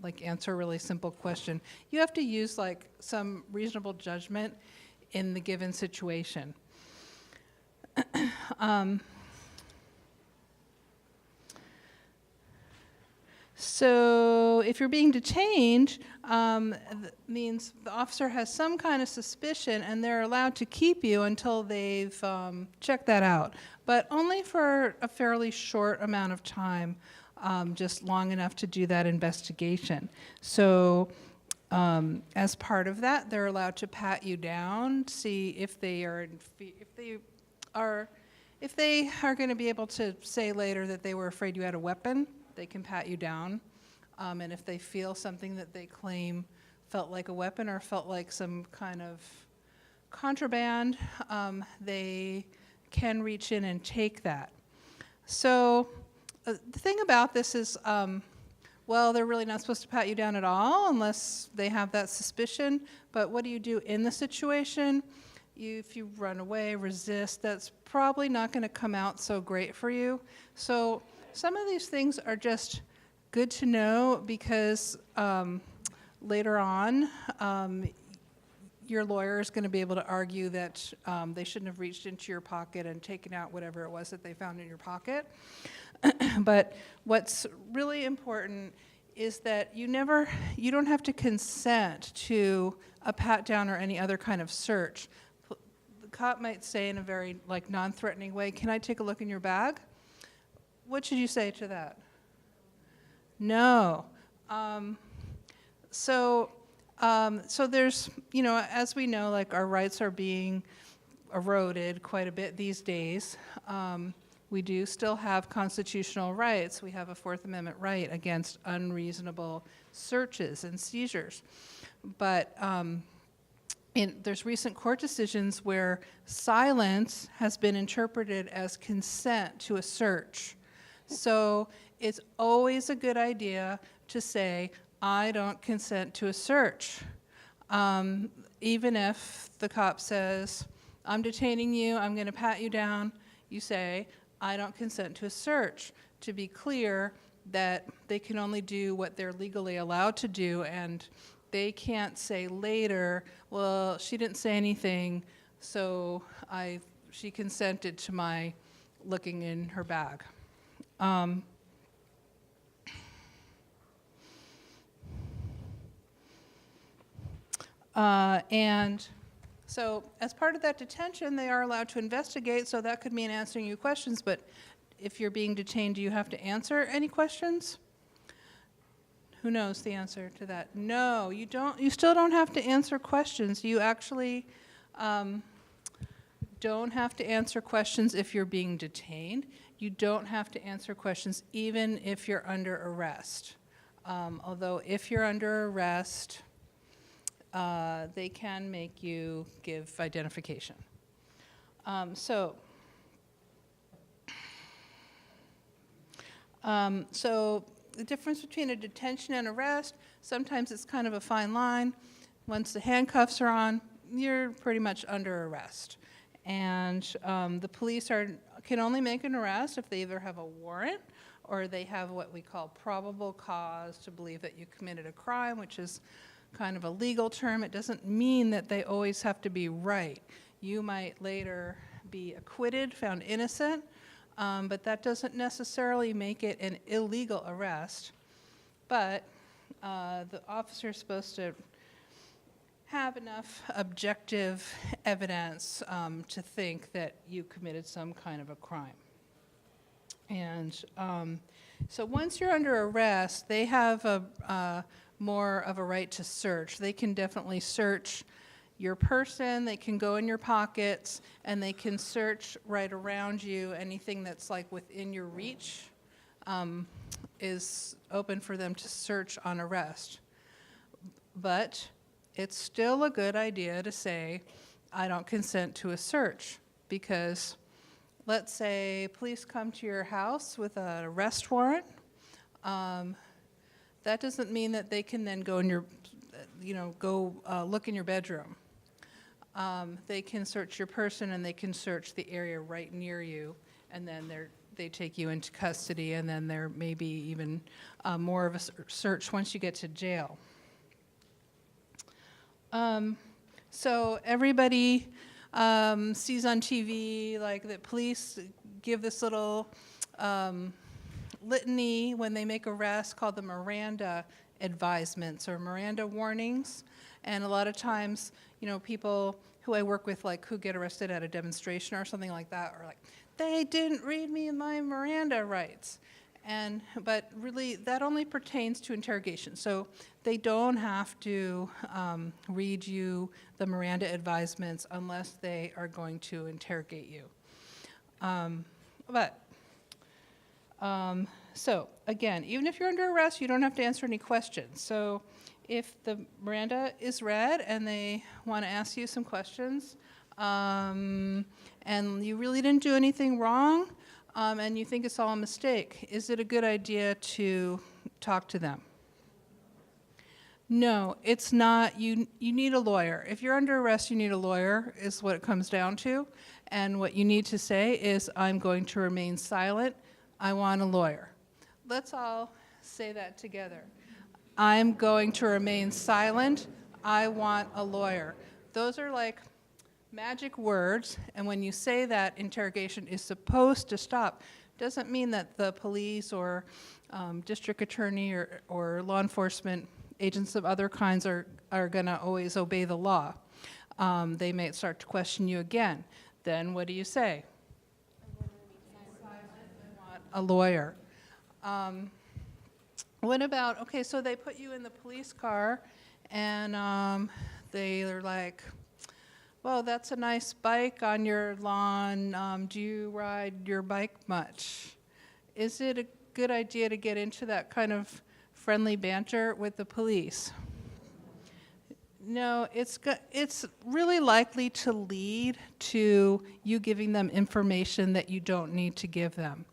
like answer a really simple question. You have to use like some reasonable judgment in the given situation. So if you're being detained, means the officer has some kind of suspicion and they're allowed to keep you until they've checked that out, but only for a fairly short amount of time, just long enough to do that investigation. So as part of that, they're allowed to pat you down, see if they are going to be able to say later that they were afraid you had a weapon. They can pat you down, and if they feel something that they claim felt like a weapon or felt like some kind of contraband, they can reach in and take that. So the thing about this is, well, they're really not supposed to pat you down at all unless they have that suspicion, but what do you do in the situation? If you run away, resist, that's probably not going to come out so great for you. So some of these things are just good to know because later on, your lawyer is going to be able to argue that they shouldn't have reached into your pocket and taken out whatever it was that they found in your pocket. But what's really important is that you don't have to consent to a pat down or any other kind of search. The cop might say in a very like non-threatening way, "Can I take a look in your bag?" What should you say to that? No. So there's, as we know, like our rights are being eroded quite a bit these days. We do still have constitutional rights. We have a Fourth Amendment right against unreasonable searches and seizures. But there's recent court decisions where silence has been interpreted as consent to a search. So it's always a good idea to say, I don't consent to a search. even if the cop says, I'm detaining you, I'm going to pat you down, you say, I don't consent to a search. To be clear that they can only do what they're legally allowed to do, and they can't say later, well, she didn't say anything, so she consented to my looking in her bag. And so as part of that detention, they are allowed to investigate, so that could mean answering you questions, but if you're being detained, do you have to answer any questions? Who knows the answer to that? No, you don't. You still don't have to answer questions. You actually don't have to answer questions if you're being detained. You don't have to answer questions even if you're under arrest. Although if you're under arrest, they can make you give identification. So the difference between a detention and arrest, sometimes it's kind of a fine line. Once the handcuffs are on, you're pretty much under arrest. And the police can only make an arrest if they either have a warrant or they have what we call probable cause to believe that you committed a crime, which is kind of a legal term. It doesn't mean that they always have to be right. You might later be acquitted, found innocent, but that doesn't necessarily make it an illegal arrest. But the officer is supposed to have enough objective evidence to think that you committed some kind of a crime. And so once you're under arrest, they have more of a right to search. They can definitely search your person, they can go in your pockets, and they can search right around you. Anything that's like within your reach is open for them to search on arrest. But it's still a good idea to say, I don't consent to a search, because let's say police come to your house with an arrest warrant. That doesn't mean that they can then go in your, look in your bedroom. They can search your person and they can search the area right near you, and then they take you into custody, and then there may be even more of a search once you get to jail. So everybody sees on TV like that police give this little litany when they make arrests called the Miranda advisements or Miranda warnings. And a lot of times, people who I work with, like who get arrested at a demonstration or something like that, are like, they didn't read me my Miranda rights. But really, that only pertains to interrogation. So they don't have to read you the Miranda advisements unless they are going to interrogate you. So again, even if you're under arrest, you don't have to answer any questions. So if the Miranda is read and they want to ask you some questions, and you really didn't do anything wrong, and you think it's all a mistake, is it a good idea to talk to them? No, it's not. You need a lawyer. If you're under arrest, you need a lawyer, is what it comes down to. And what you need to say is, I'm going to remain silent. I want a lawyer. Let's all say that together. I'm going to remain silent. I want a lawyer. Those are like magic words, and when you say that, interrogation is supposed to stop. Doesn't mean that the police or district attorney or law enforcement agents of other kinds are going to always obey the law. They may start to question you again. Then what do you say? I want a lawyer. What about, okay, so they put you in the police car, and they're like, well, that's a nice bike on your lawn. Do you ride your bike much? Is it a good idea to get into that kind of friendly banter with the police? No, it's really likely to lead to you giving them information that you don't need to give them.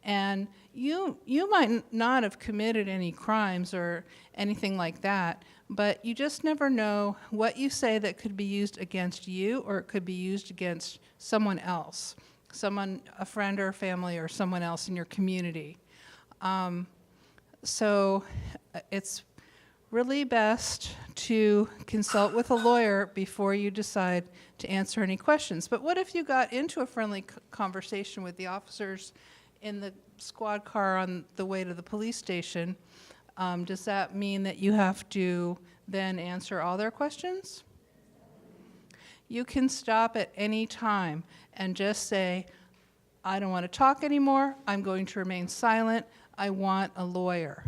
And you might not have committed any crimes or anything like that, but you just never know what you say that could be used against you, or it could be used against someone else, a friend or family or someone else in your community. So it's really best to consult with a lawyer before you decide to answer any questions. But what if you got into a friendly conversation with the officers in the squad car on the way to the police station? Does that mean that you have to then answer all their questions? You can stop at any time and just say, I don't want to talk anymore. I'm going to remain silent. I want a lawyer.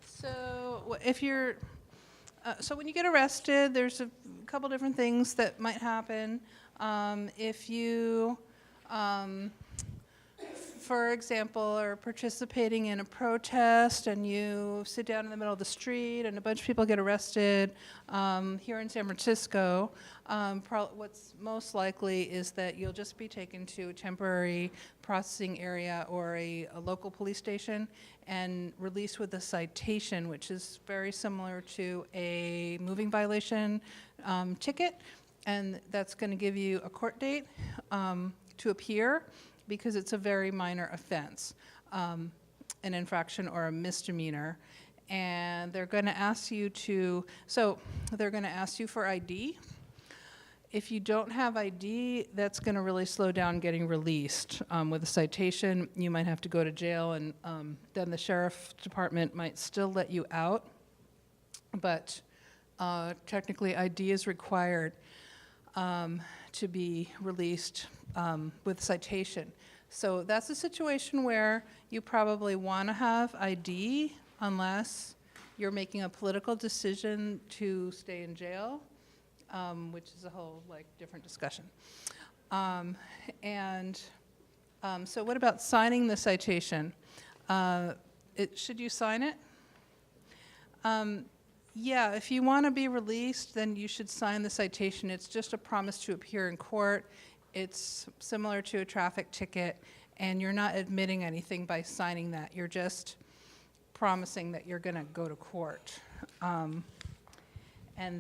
So if you're, so when you get arrested, there's a couple different things that might happen. If you, for example, are participating in a protest and you sit down in the middle of the street and a bunch of people get arrested, here in San Francisco, what's most likely is that you'll just be taken to a temporary processing area or a local police station and released with a citation, which is very similar to a moving violation ticket. And that's going to give you a court date to appear, because it's a very minor offense, an infraction or a misdemeanor. And they're going to ask you they're going to ask you for ID. If you don't have ID, that's going to really slow down getting released. With a citation, you might have to go to jail, and then the sheriff's department might still let you out. But technically, ID is required to be released with a citation. So that's a situation where you probably want to have ID unless you're making a political decision to stay in jail, which is a whole different discussion. So what about signing the citation? Should you sign it? Yeah, if you want to be released, then you should sign the citation. It's just a promise to appear in court. It's similar to a traffic ticket, and you're not admitting anything by signing that. You're just promising that you're going to go to court. And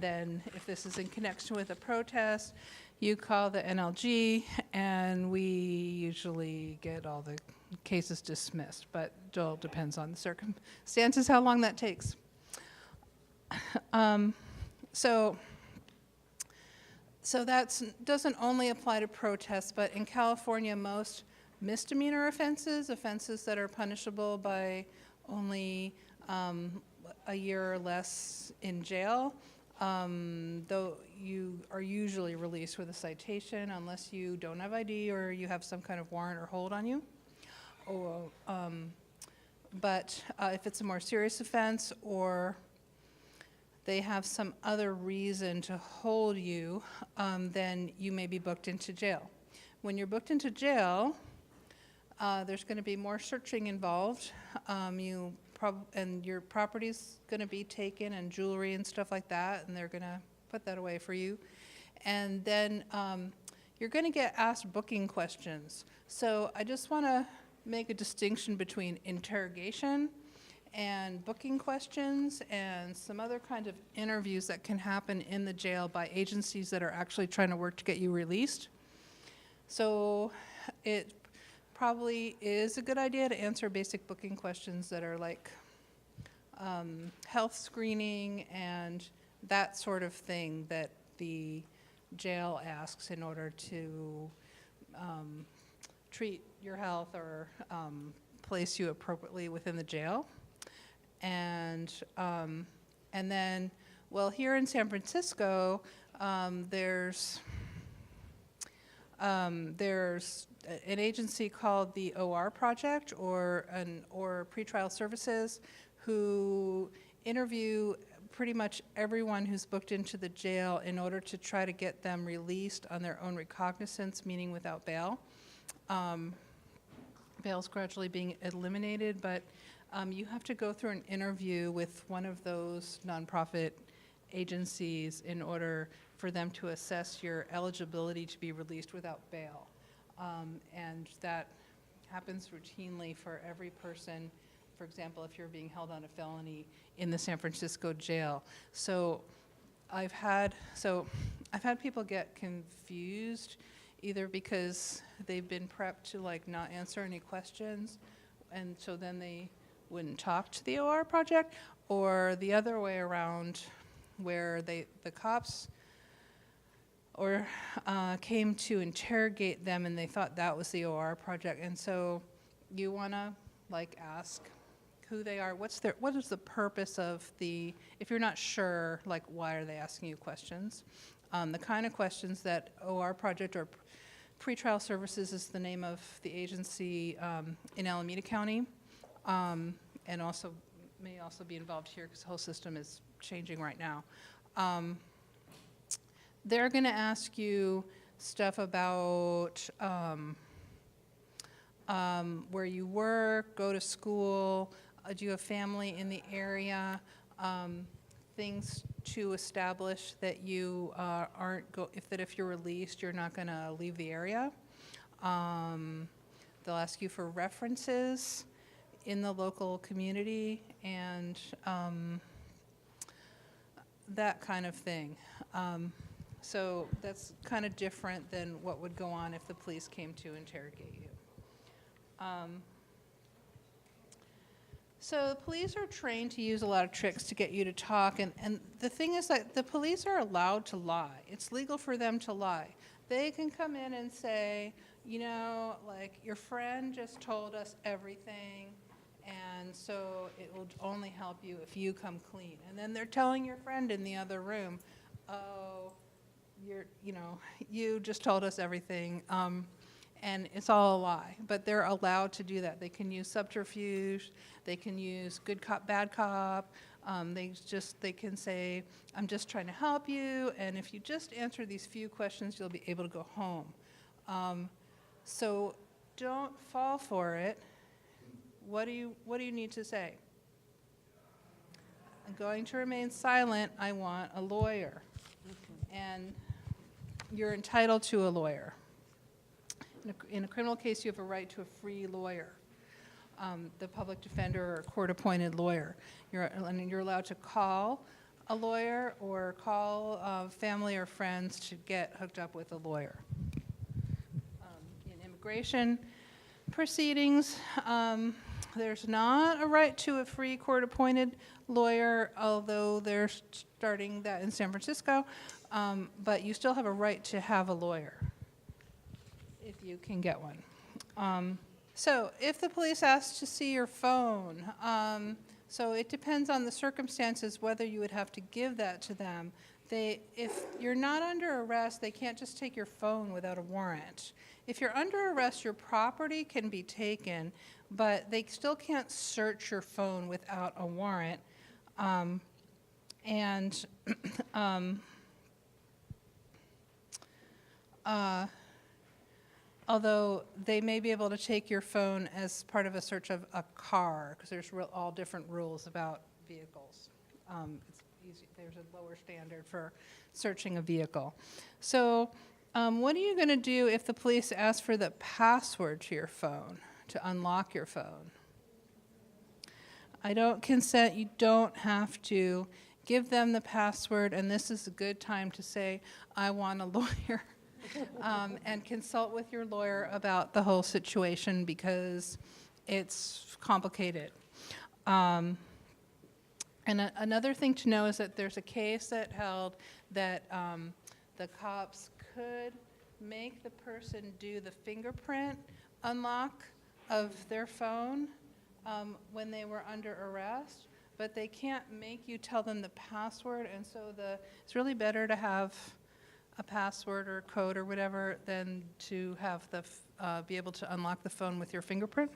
then if this is in connection with a protest, you call the NLG, and we usually get all the cases dismissed, but it all depends on the circumstances, how long that takes. So that doesn't only apply to protests, but in California, most misdemeanor offenses that are punishable by only a year or less in jail, though you are usually released with a citation unless you don't have ID or you have some kind of warrant or hold on you. But if it's a more serious offense or they have some other reason to hold you, then you may be booked into jail. When you're booked into jail, there's going to be more searching involved. And your property's going to be taken, and jewelry and stuff like that, and they're going to put that away for you. And then you're going to get asked booking questions. So I just want to make a distinction between interrogation and booking questions and some other kind of interviews that can happen in the jail by agencies that are actually trying to work to get you released. So it probably is a good idea to answer basic booking questions that are like health screening and that sort of thing that the jail asks in order to treat your health or place you appropriately within the jail. And then, well, here in San Francisco, there's an agency called the OR Project or Pretrial Services, who interview pretty much everyone who's booked into the jail in order to try to get them released on their own recognizance, meaning without bail. Bail's gradually being eliminated, but you have to go through an interview with one of those nonprofit agencies in order for them to assess your eligibility to be released without bail. And that happens routinely for every person. For example, if you're being held on a felony in the San Francisco jail. So I've had people get confused either because they've been prepped to like not answer any questions, and so then they wouldn't talk to the OR project, or the other way around, where the cops came to interrogate them and they thought that was the OR project. And so you want to like ask who they are, what is the purpose of if you're not sure, like why are they asking you questions? The kind of questions that OR Project or Pretrial Services is the name of the agency in Alameda County, and may also be involved here because the whole system is changing right now. They're going to ask you stuff about where you work, go to school, do you have family in the area, things to establish that you if you're released, you're not going to leave the area. They'll ask you for references in the local community and that kind of thing. So that's kind of different than what would go on if the police came to interrogate you. So the police are trained to use a lot of tricks to get you to talk, and the thing is that the police are allowed to lie. It's legal for them to lie. They can come in and say, you know, like your friend just told us everything, and so it will only help you if you come clean. And then they're telling your friend in the other room, oh, you just told us everything. And it's all a lie, but they're allowed to do that. They can use subterfuge, they can use good cop, bad cop, they can say, I'm just trying to help you, and if you just answer these few questions, you'll be able to go home. So don't fall for it. What do you need to say? I'm going to remain silent, I want a lawyer. And you're entitled to a lawyer. In a criminal case, you have a right to a free lawyer, the public defender or court-appointed lawyer. You're allowed to call a lawyer or call family or friends to get hooked up with a lawyer. In immigration proceedings, there's not a right to a free court-appointed lawyer, although they're starting that in San Francisco, but you still have a right to have a lawyer if you can get one. So if the police ask to see your phone, so it depends on the circumstances whether you would have to give that to them. If you're not under arrest, they can't just take your phone without a warrant. If you're under arrest, your property can be taken, but they still can't search your phone without a warrant. Although they may be able to take your phone as part of a search of a car, because there's all different rules about vehicles. There's a lower standard for searching a vehicle. So what are you going to do if the police ask for the password to your phone, to unlock your phone? I don't consent. You don't have to give them the password, and this is a good time to say, I want a lawyer. And consult with your lawyer about the whole situation because it's complicated. And another thing to know is that there's a case that held that the cops could make the person do the fingerprint unlock of their phone when they were under arrest, but they can't make you tell them the password, and so it's really better to have a password or code or whatever than to have be able to unlock the phone with your fingerprint.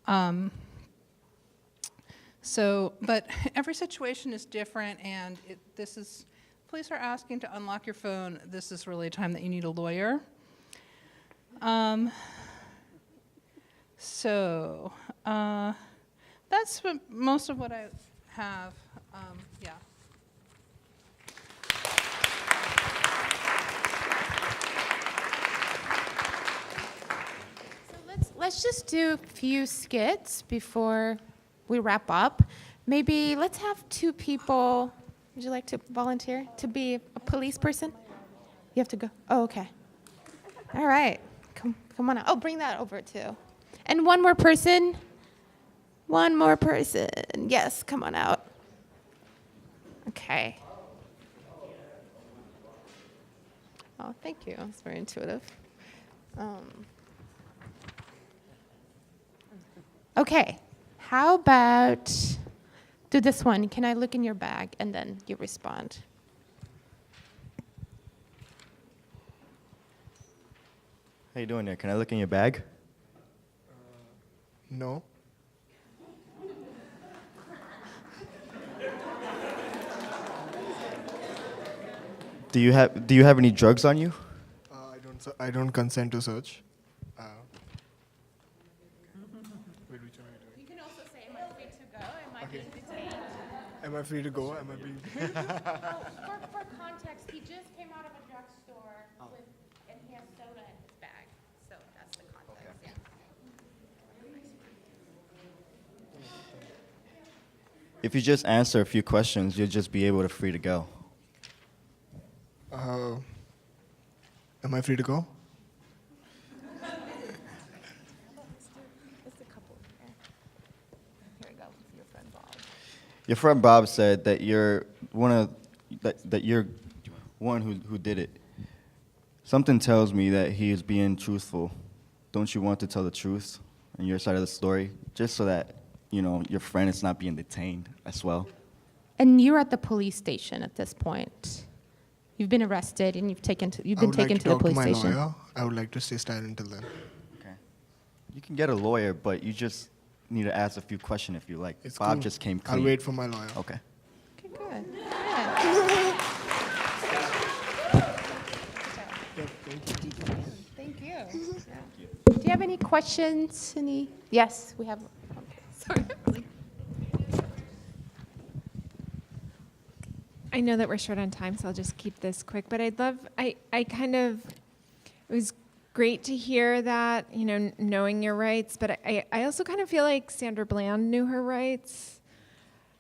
But every situation is different, and police are asking to unlock your phone. This is really a time that you need a lawyer. That's most of what I have. Yeah. Let's just do a few skits before we wrap up. Maybe let's have 2 people. Would you like to volunteer to be a police person? You have to go. Oh, okay. All right. Come on out. Oh, bring that over too. And one more person. One more person. Yes, come on out. Okay. Oh, thank you. It's very intuitive. Okay, how about do this one? Can I look in your bag and then you respond? How you doing there? Can I look in your bag? No. Do you have any drugs on you? I don't consent to search. Wait, which one are you doing? You can also say, am I free to go? Am I being detained? Am I free to go? Am I being? For context, he just came out of a drugstore and he has soda in his bag. So that's the context. Yeah. If you just answer a few questions, you'll just be able to free to go. Am I free to go? Your friend Bob said that you're one who did it. Something tells me that he is being truthful. Don't you want to tell the truth on your side of the story, just so that your friend is not being detained as well? And you're at the police station at this point. You've been arrested and you've been taken to the police station. Lawyer. I would like to stay silent until then. Okay. You can get a lawyer, but you just need to ask a few questions if you like. It's Bob cool. just came clean. I'll wait for my lawyer. Okay. Okay, good. Thank you. Do you have any questions? Yes, we have. Okay, sorry. I know that we're short on time, so I'll just keep this quick. But it was great to hear that, knowing your rights. But I also kind of feel like Sandra Bland knew her rights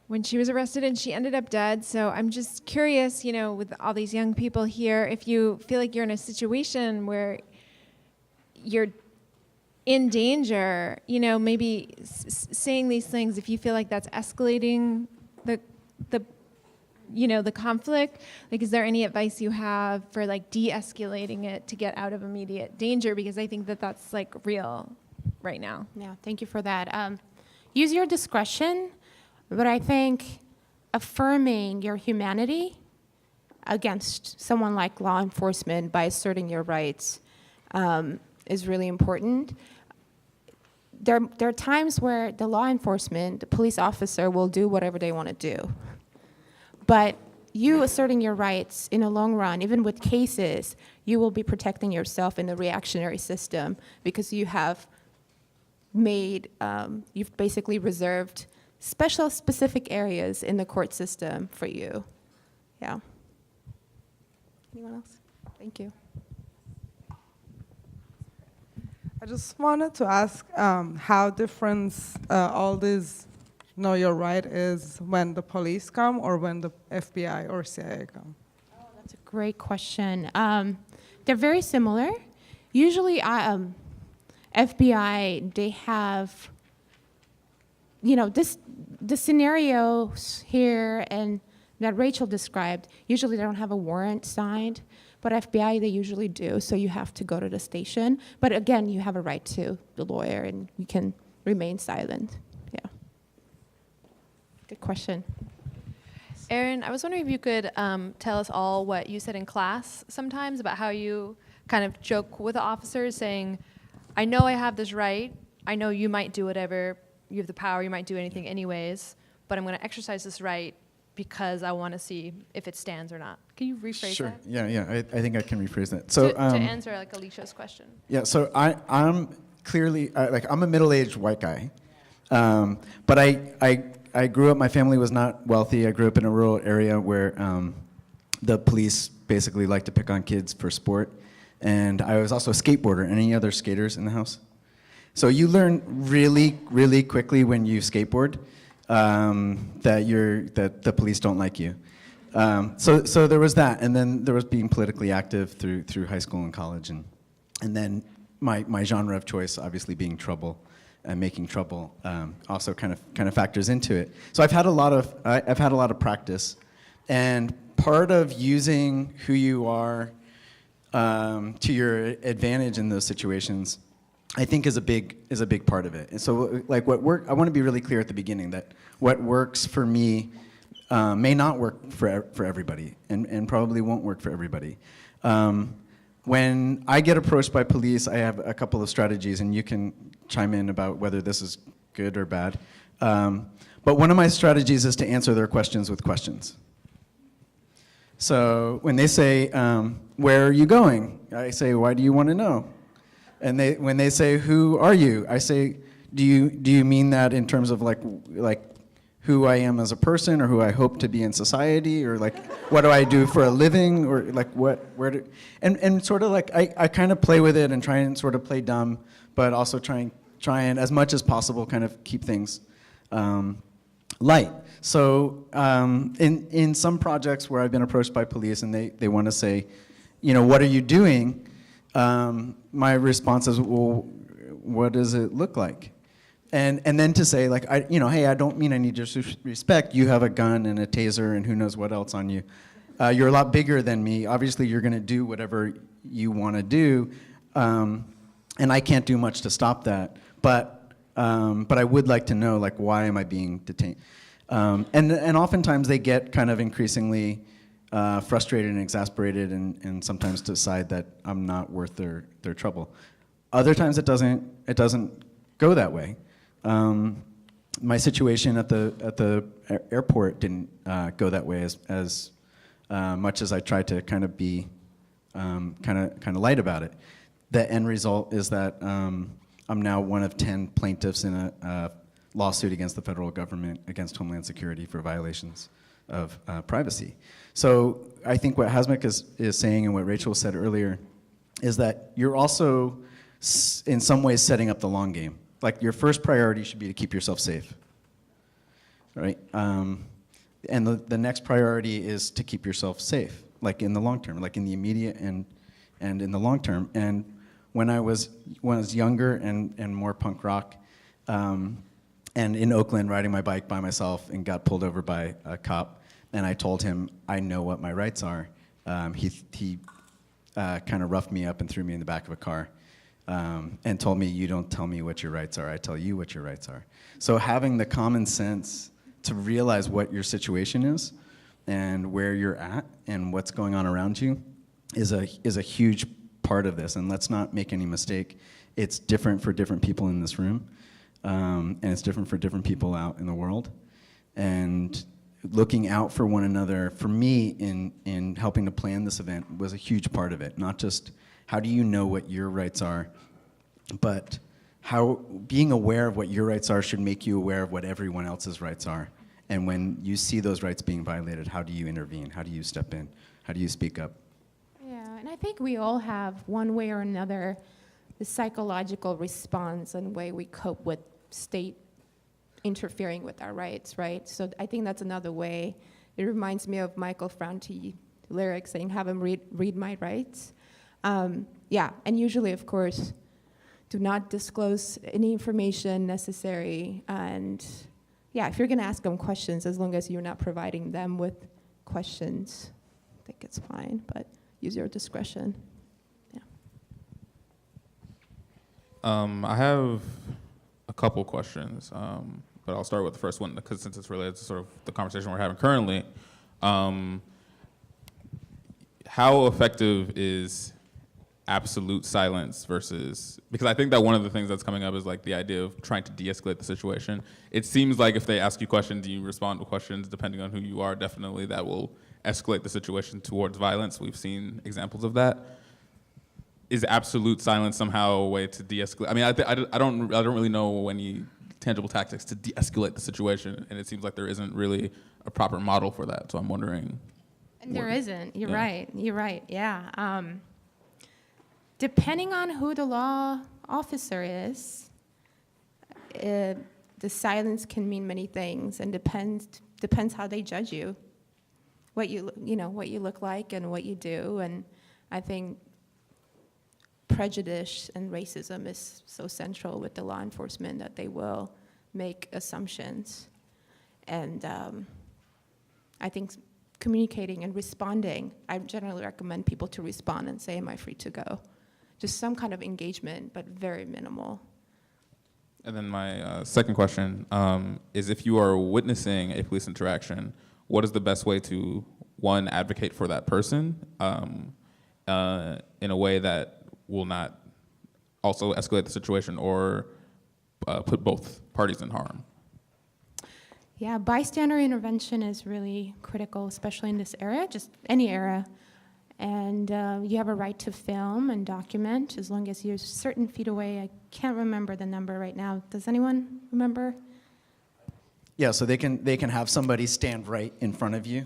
when she was arrested and she ended up dead. So I'm just curious, with all these young people here, if you feel like you're in a situation where you're in danger, maybe saying these things, if you feel like that's escalating the conflict, is there any advice you have for de-escalating it to get out of immediate danger? Because I think that that's real right now. Yeah, thank you for that. Use your discretion, but I think affirming your humanity against someone like law enforcement by asserting your rights is really important. There are times where the law enforcement, the police officer will do whatever they want to do. But you asserting your rights in the long run, even with cases, you will be protecting yourself in the reactionary system because you have you've basically reserved specific areas in the court system for you. Yeah. Anyone else? Thank you. I just wanted to ask how different all this know your right is when the police come or when the FBI or CIA come? Oh, that's a great question. They're very similar. Usually, FBI, they have, the scenarios here and that Rachel described, usually they don't have a warrant signed, but FBI, they usually do, so you have to go to the station. But again, you have a right to the lawyer and you can remain silent. Yeah. Good question. Erin, I was wondering if you could tell us all what you said in class sometimes about how you kind of joke with the officers saying, I know I have this right, I know you might do whatever, you have the power, you might do anything anyways, but I'm going to exercise this right because I want to see if it stands or not. Can you rephrase Sure. that? Yeah. I think I can rephrase that. So to answer Alicia's question. Yeah. So I'm clearly I'm a middle-aged white guy, But I grew up, my family was not wealthy. I grew up in a rural area where the police basically like to pick on kids for sport. And I was also a skateboarder. Any other skaters in the house? So you learn really, really quickly when you skateboard that the police don't like you. So there was that, and then there was being politically active through high school and college, and then my genre of choice, obviously being trouble and making trouble, also kind of factors into it. So I've had a lot of practice, and part of using who you are to your advantage in those situations, I think is a big part of it. And so, like I want to be really clear at the beginning that what works for me may not work for everybody, and probably won't work for everybody. When I get approached by police, I have a couple of strategies, and you can chime in about whether this is good or bad. But one of my strategies is to answer their questions with questions. So when they say, "Where are you going?" I say, "Why do you want to know?" And when they say, "Who are you?" I say, "Do you mean that in terms of like who I am as a person, or who I hope to be in society, or like what do I do for a living, or like and sort of like I kind of play with it and try and sort of play dumb, but also try and as much as possible kind of keep things light. So in some projects where I've been approached by police and they want to say, "What are you doing?" My response is, "Well, what does it look like?" And then to say, like, hey, I don't mean any disrespect. You have a gun and a taser and who knows what else on you. You're a lot bigger than me. Obviously, you're going to do whatever you want to do, and I can't do much to stop that. But I would like to know, like, why am I being detained? And oftentimes they get kind of increasingly frustrated and exasperated, and sometimes decide that I'm not worth their trouble. Other times it doesn't go that way. My situation at the airport didn't go that way as much as I tried to kind of be kind of light about it. The end result is that I'm now one of 10 plaintiffs in a lawsuit against the federal government, against Homeland Security for violations of privacy. So I think what Hasmik is saying, and what Rachel said earlier, is that you're also in some ways setting up the long game. Like, your first priority should be to keep yourself safe, right? And the next priority is to keep yourself safe, like in the long term, like in the immediate and in the long term. And when I was younger and more punk rock, and in Oakland riding my bike by myself and got pulled over by a cop, and I told him I know what my rights are, he kind of roughed me up and threw me in the back of a car. And told me, "You don't tell me what your rights are, I tell you what your rights are." So having the common sense to realize what your situation is and where you're at and what's going on around you is a huge part of this. And let's not make any mistake, it's different for different people in this room, and it's different for different people out in the world. And looking out for one another, for me, in helping to plan this event, was a huge part of it. Not just how do you know what your rights are, but how being aware of what your rights are should make you aware of what everyone else's rights are. And when you see those rights being violated, how do you intervene? How do you step in? How do you speak up? Yeah, and I think we all have, one way or another, the psychological response and way we cope with state interfering with our rights, right? So I think that's another way. It reminds me of Michael Franti lyrics saying, "Have him read my rights." Yeah, and usually, of course, do not disclose any information necessary. And yeah, if you're going to ask them questions, as long as you're not providing them with questions, I think it's fine, but use your discretion. Yeah. I have a couple questions, but I'll start with the first one, because since it's related to sort of the conversation we're having currently. How effective is absolute silence versus, because I think that one of the things that's coming up is like the idea of trying to de-escalate the situation. It seems like if they ask you questions, you respond to questions, depending on who you are, definitely that will escalate the situation towards violence. We've seen examples of that. Is absolute silence somehow a way to de-escalate? I mean, I don't really know when you tangible tactics to de-escalate the situation, and it seems like there isn't really a proper model for that. So I'm wondering. And there isn't. You're Yeah. right. You're right. Yeah. Depending on who the law officer is, the silence can mean many things, and depends how they judge you, what you look like and what you do. And I think prejudice and racism is so central with the law enforcement that they will make assumptions. And I think communicating and responding, I generally recommend people to respond and say, am I free to go? Just some kind of engagement, but very minimal. And then my second question is, if you are witnessing a police interaction, what is the best way to, one, advocate for that person in a way that will not also escalate the situation or put both parties in harm? Yeah, bystander intervention is really critical, especially in this era, just any era. And you have a right to film and document as long as you're certain feet away. I can't remember the number right now. Does anyone remember? Yeah, so they can have somebody stand right in front of you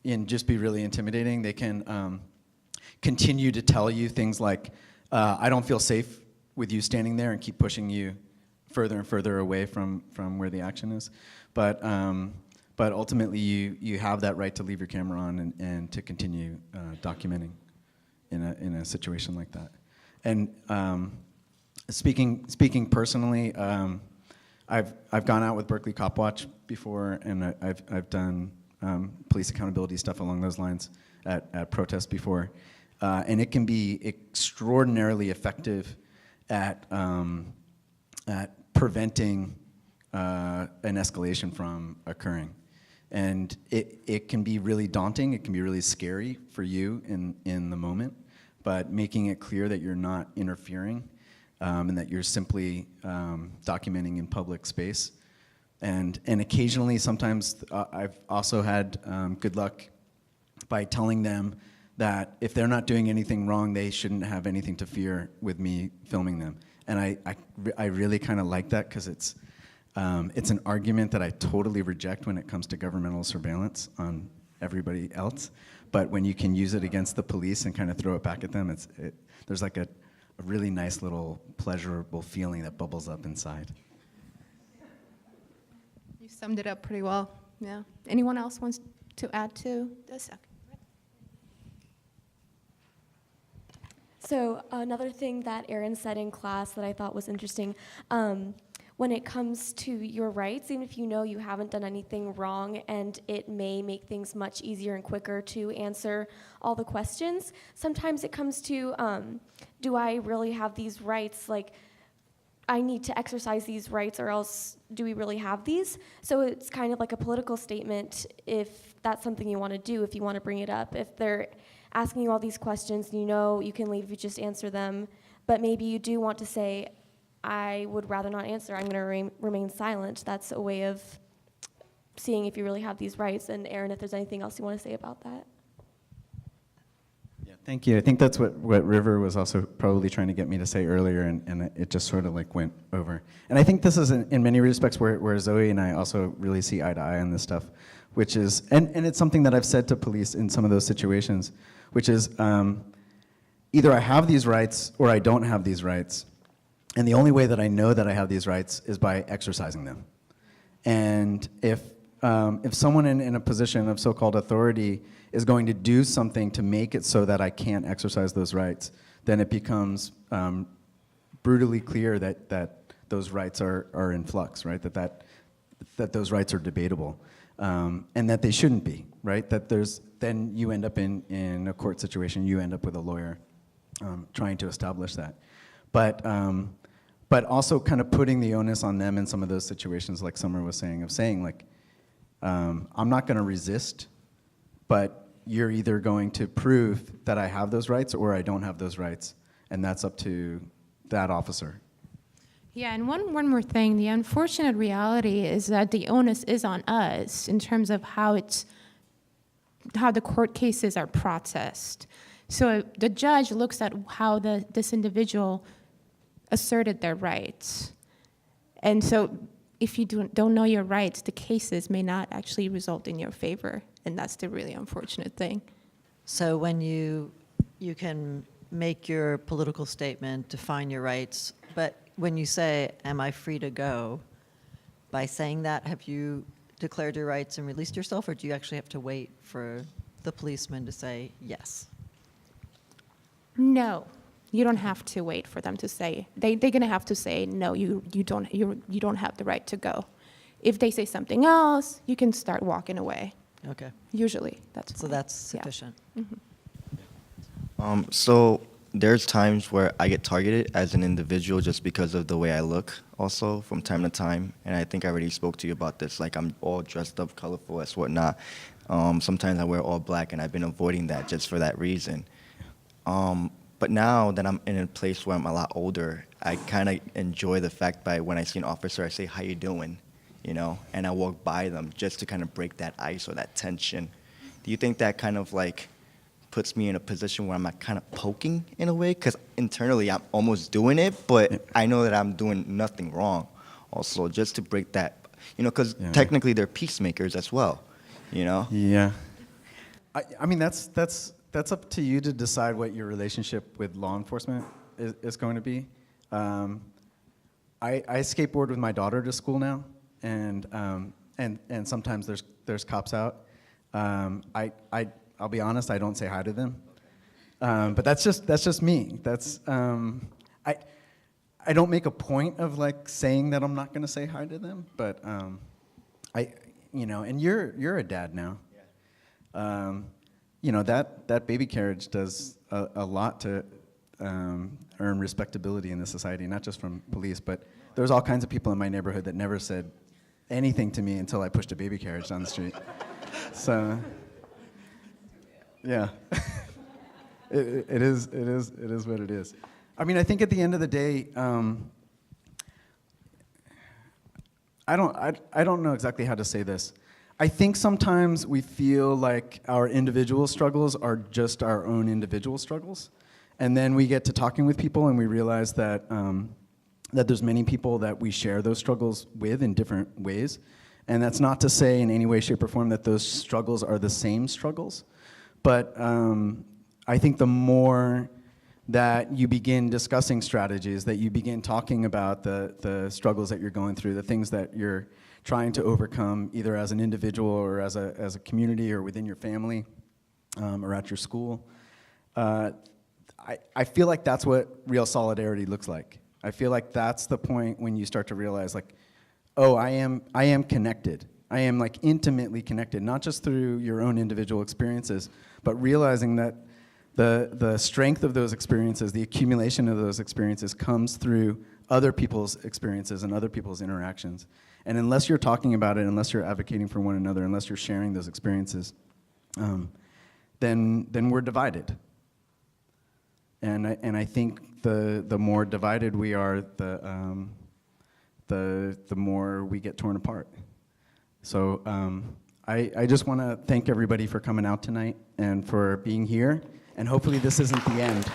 and just be really intimidating. They can continue to tell you things like, I don't feel safe with you standing there, and keep pushing you further and further away from where the action is. But ultimately, you have that right to leave your camera on and to continue documenting in a situation like that. And speaking personally, I've gone out with Berkeley Cop Watch before, and I've done police accountability stuff along those lines at protests before, and it can be extraordinarily effective at preventing an escalation from occurring. And it can be really daunting, it can be really scary for you in the moment, but making it clear that you're not interfering and that you're simply documenting in public space. And occasionally, sometimes I've also had good luck by telling them that if they're not doing anything wrong, they shouldn't have anything to fear with me filming them. And I really kind of like that, because it's an argument that I totally reject when it comes to governmental surveillance on everybody else. But when you can use it against the police and kind of throw it back at them, there's like a really nice little pleasurable feeling that bubbles up inside. You summed it up pretty well. Yeah. Anyone else wants to add to this? Okay. So another thing that Erin said in class that I thought was interesting, when it comes to your rights, even if you know you haven't done anything wrong, and it may make things much easier and quicker to answer all the questions, sometimes it comes to, do I really have these rights? Like, I need to exercise these rights, or else do we really have these? So it's kind of like a political statement if that's something you want to do, if you want to bring it up. If they're asking you all these questions, and you know you can leave, you just answer them, but maybe you do want to say, I would rather not answer, I'm going to remain silent. That's a way of seeing if you really have these rights. And Erin, if there's anything else you want to say about that. Yeah, thank you. I think that's what River was also probably trying to get me to say earlier, and it just sort of like went over. And I think this is in many respects where Zoe and I also really see eye to eye on this stuff, which is, and it's something that I've said to police in some of those situations, which is either I have these rights or I don't have these rights. And the only way that I know that I have these rights is by exercising them. And if someone in a position of so-called authority is going to do something to make it so that I can't exercise those rights, then it becomes brutally clear that those rights are in flux, right? That those rights are debatable, and that they shouldn't be, right? Then you end up in a court situation, you end up with a lawyer trying to establish that. But also kind of putting the onus on them in some of those situations, like Summer was saying, like, I'm not going to resist, but you're either going to prove that I have those rights or I don't have those rights, and that's up to that officer. Yeah, and one more thing. The unfortunate reality is that the onus is on us in terms of how the court cases are processed. So the judge looks at how this individual asserted their rights. And so if you don't know your rights, the cases may not actually result in your favor, and that's the really unfortunate thing. So when you can make your political statement, define your rights, but when you say, am I free to go, by saying that, have you declared your rights and released yourself, or do you actually have to wait for the policeman to say yes? No, you don't have to wait for them to say. They're gonna have to say no. You don't have the right to go. If they say something else, you can start walking away. Okay. Usually, that's so fine. that's sufficient. Yeah. Mm-hmm. So there's times where I get targeted as an individual just because of the way I look also from time to time. And I think I already spoke to you about this. Like, I'm all dressed up, colorful as whatnot. Sometimes I wear all black, and I've been avoiding that just for that reason. But now that I'm in a place where I'm a lot older, I kind of enjoy the fact by when I see an officer, I say, how you doing? You know, and I walk by them just to kind of break that ice or that tension. Do you think that kind of like puts me in a position where I'm like kind of poking in a way? Because internally I'm almost doing it, but I know that I'm doing nothing wrong. Also, just to break that, you know, because technically they're peacemakers as well, you know? Yeah. I mean, that's up to you to decide what your relationship with law enforcement is going to be. I skateboard with my daughter to school now, and sometimes there's cops out. I'll be honest, I don't say hi to them, but that's just me. That's I don't make a point of like saying that I'm not going to say hi to them, but and you're a dad now. You know, that baby carriage does a lot to earn respectability in the society, not just from police, but there's all kinds of people in my neighborhood that never said anything to me until I pushed a baby carriage down the street. So, yeah, it is what it is. I mean, I think at the end of the day, I don't know exactly how to say this. I think sometimes we feel like our individual struggles are just our own individual struggles. And then we get to talking with people and we realize that, that there's many people that we share those struggles with in different ways. And that's not to say in any way, shape, or form that those struggles are the same struggles. But I think the more that you begin discussing strategies, that you begin talking about the struggles that you're going through, the things that you're trying to overcome, either as an individual or as a community or within your family or at your school. I feel like that's what real solidarity looks like. I feel like that's the point when you start to realize, like, oh, I am connected. I am like intimately connected, not just through your own individual experiences, but realizing that the strength of those experiences, the accumulation of those experiences comes through other people's experiences and other people's interactions. And unless you're talking about it, unless you're advocating for one another, unless you're sharing those experiences, then we're divided. And I think the more divided we are, the more we get torn apart. So I just want to thank everybody for coming out tonight and for being here. And hopefully this isn't the end,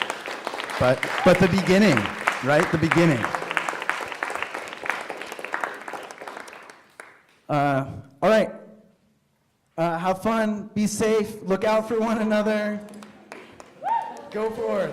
but the beginning, right? The beginning. All right. Have fun. Be safe. Look out for one another. Go forward.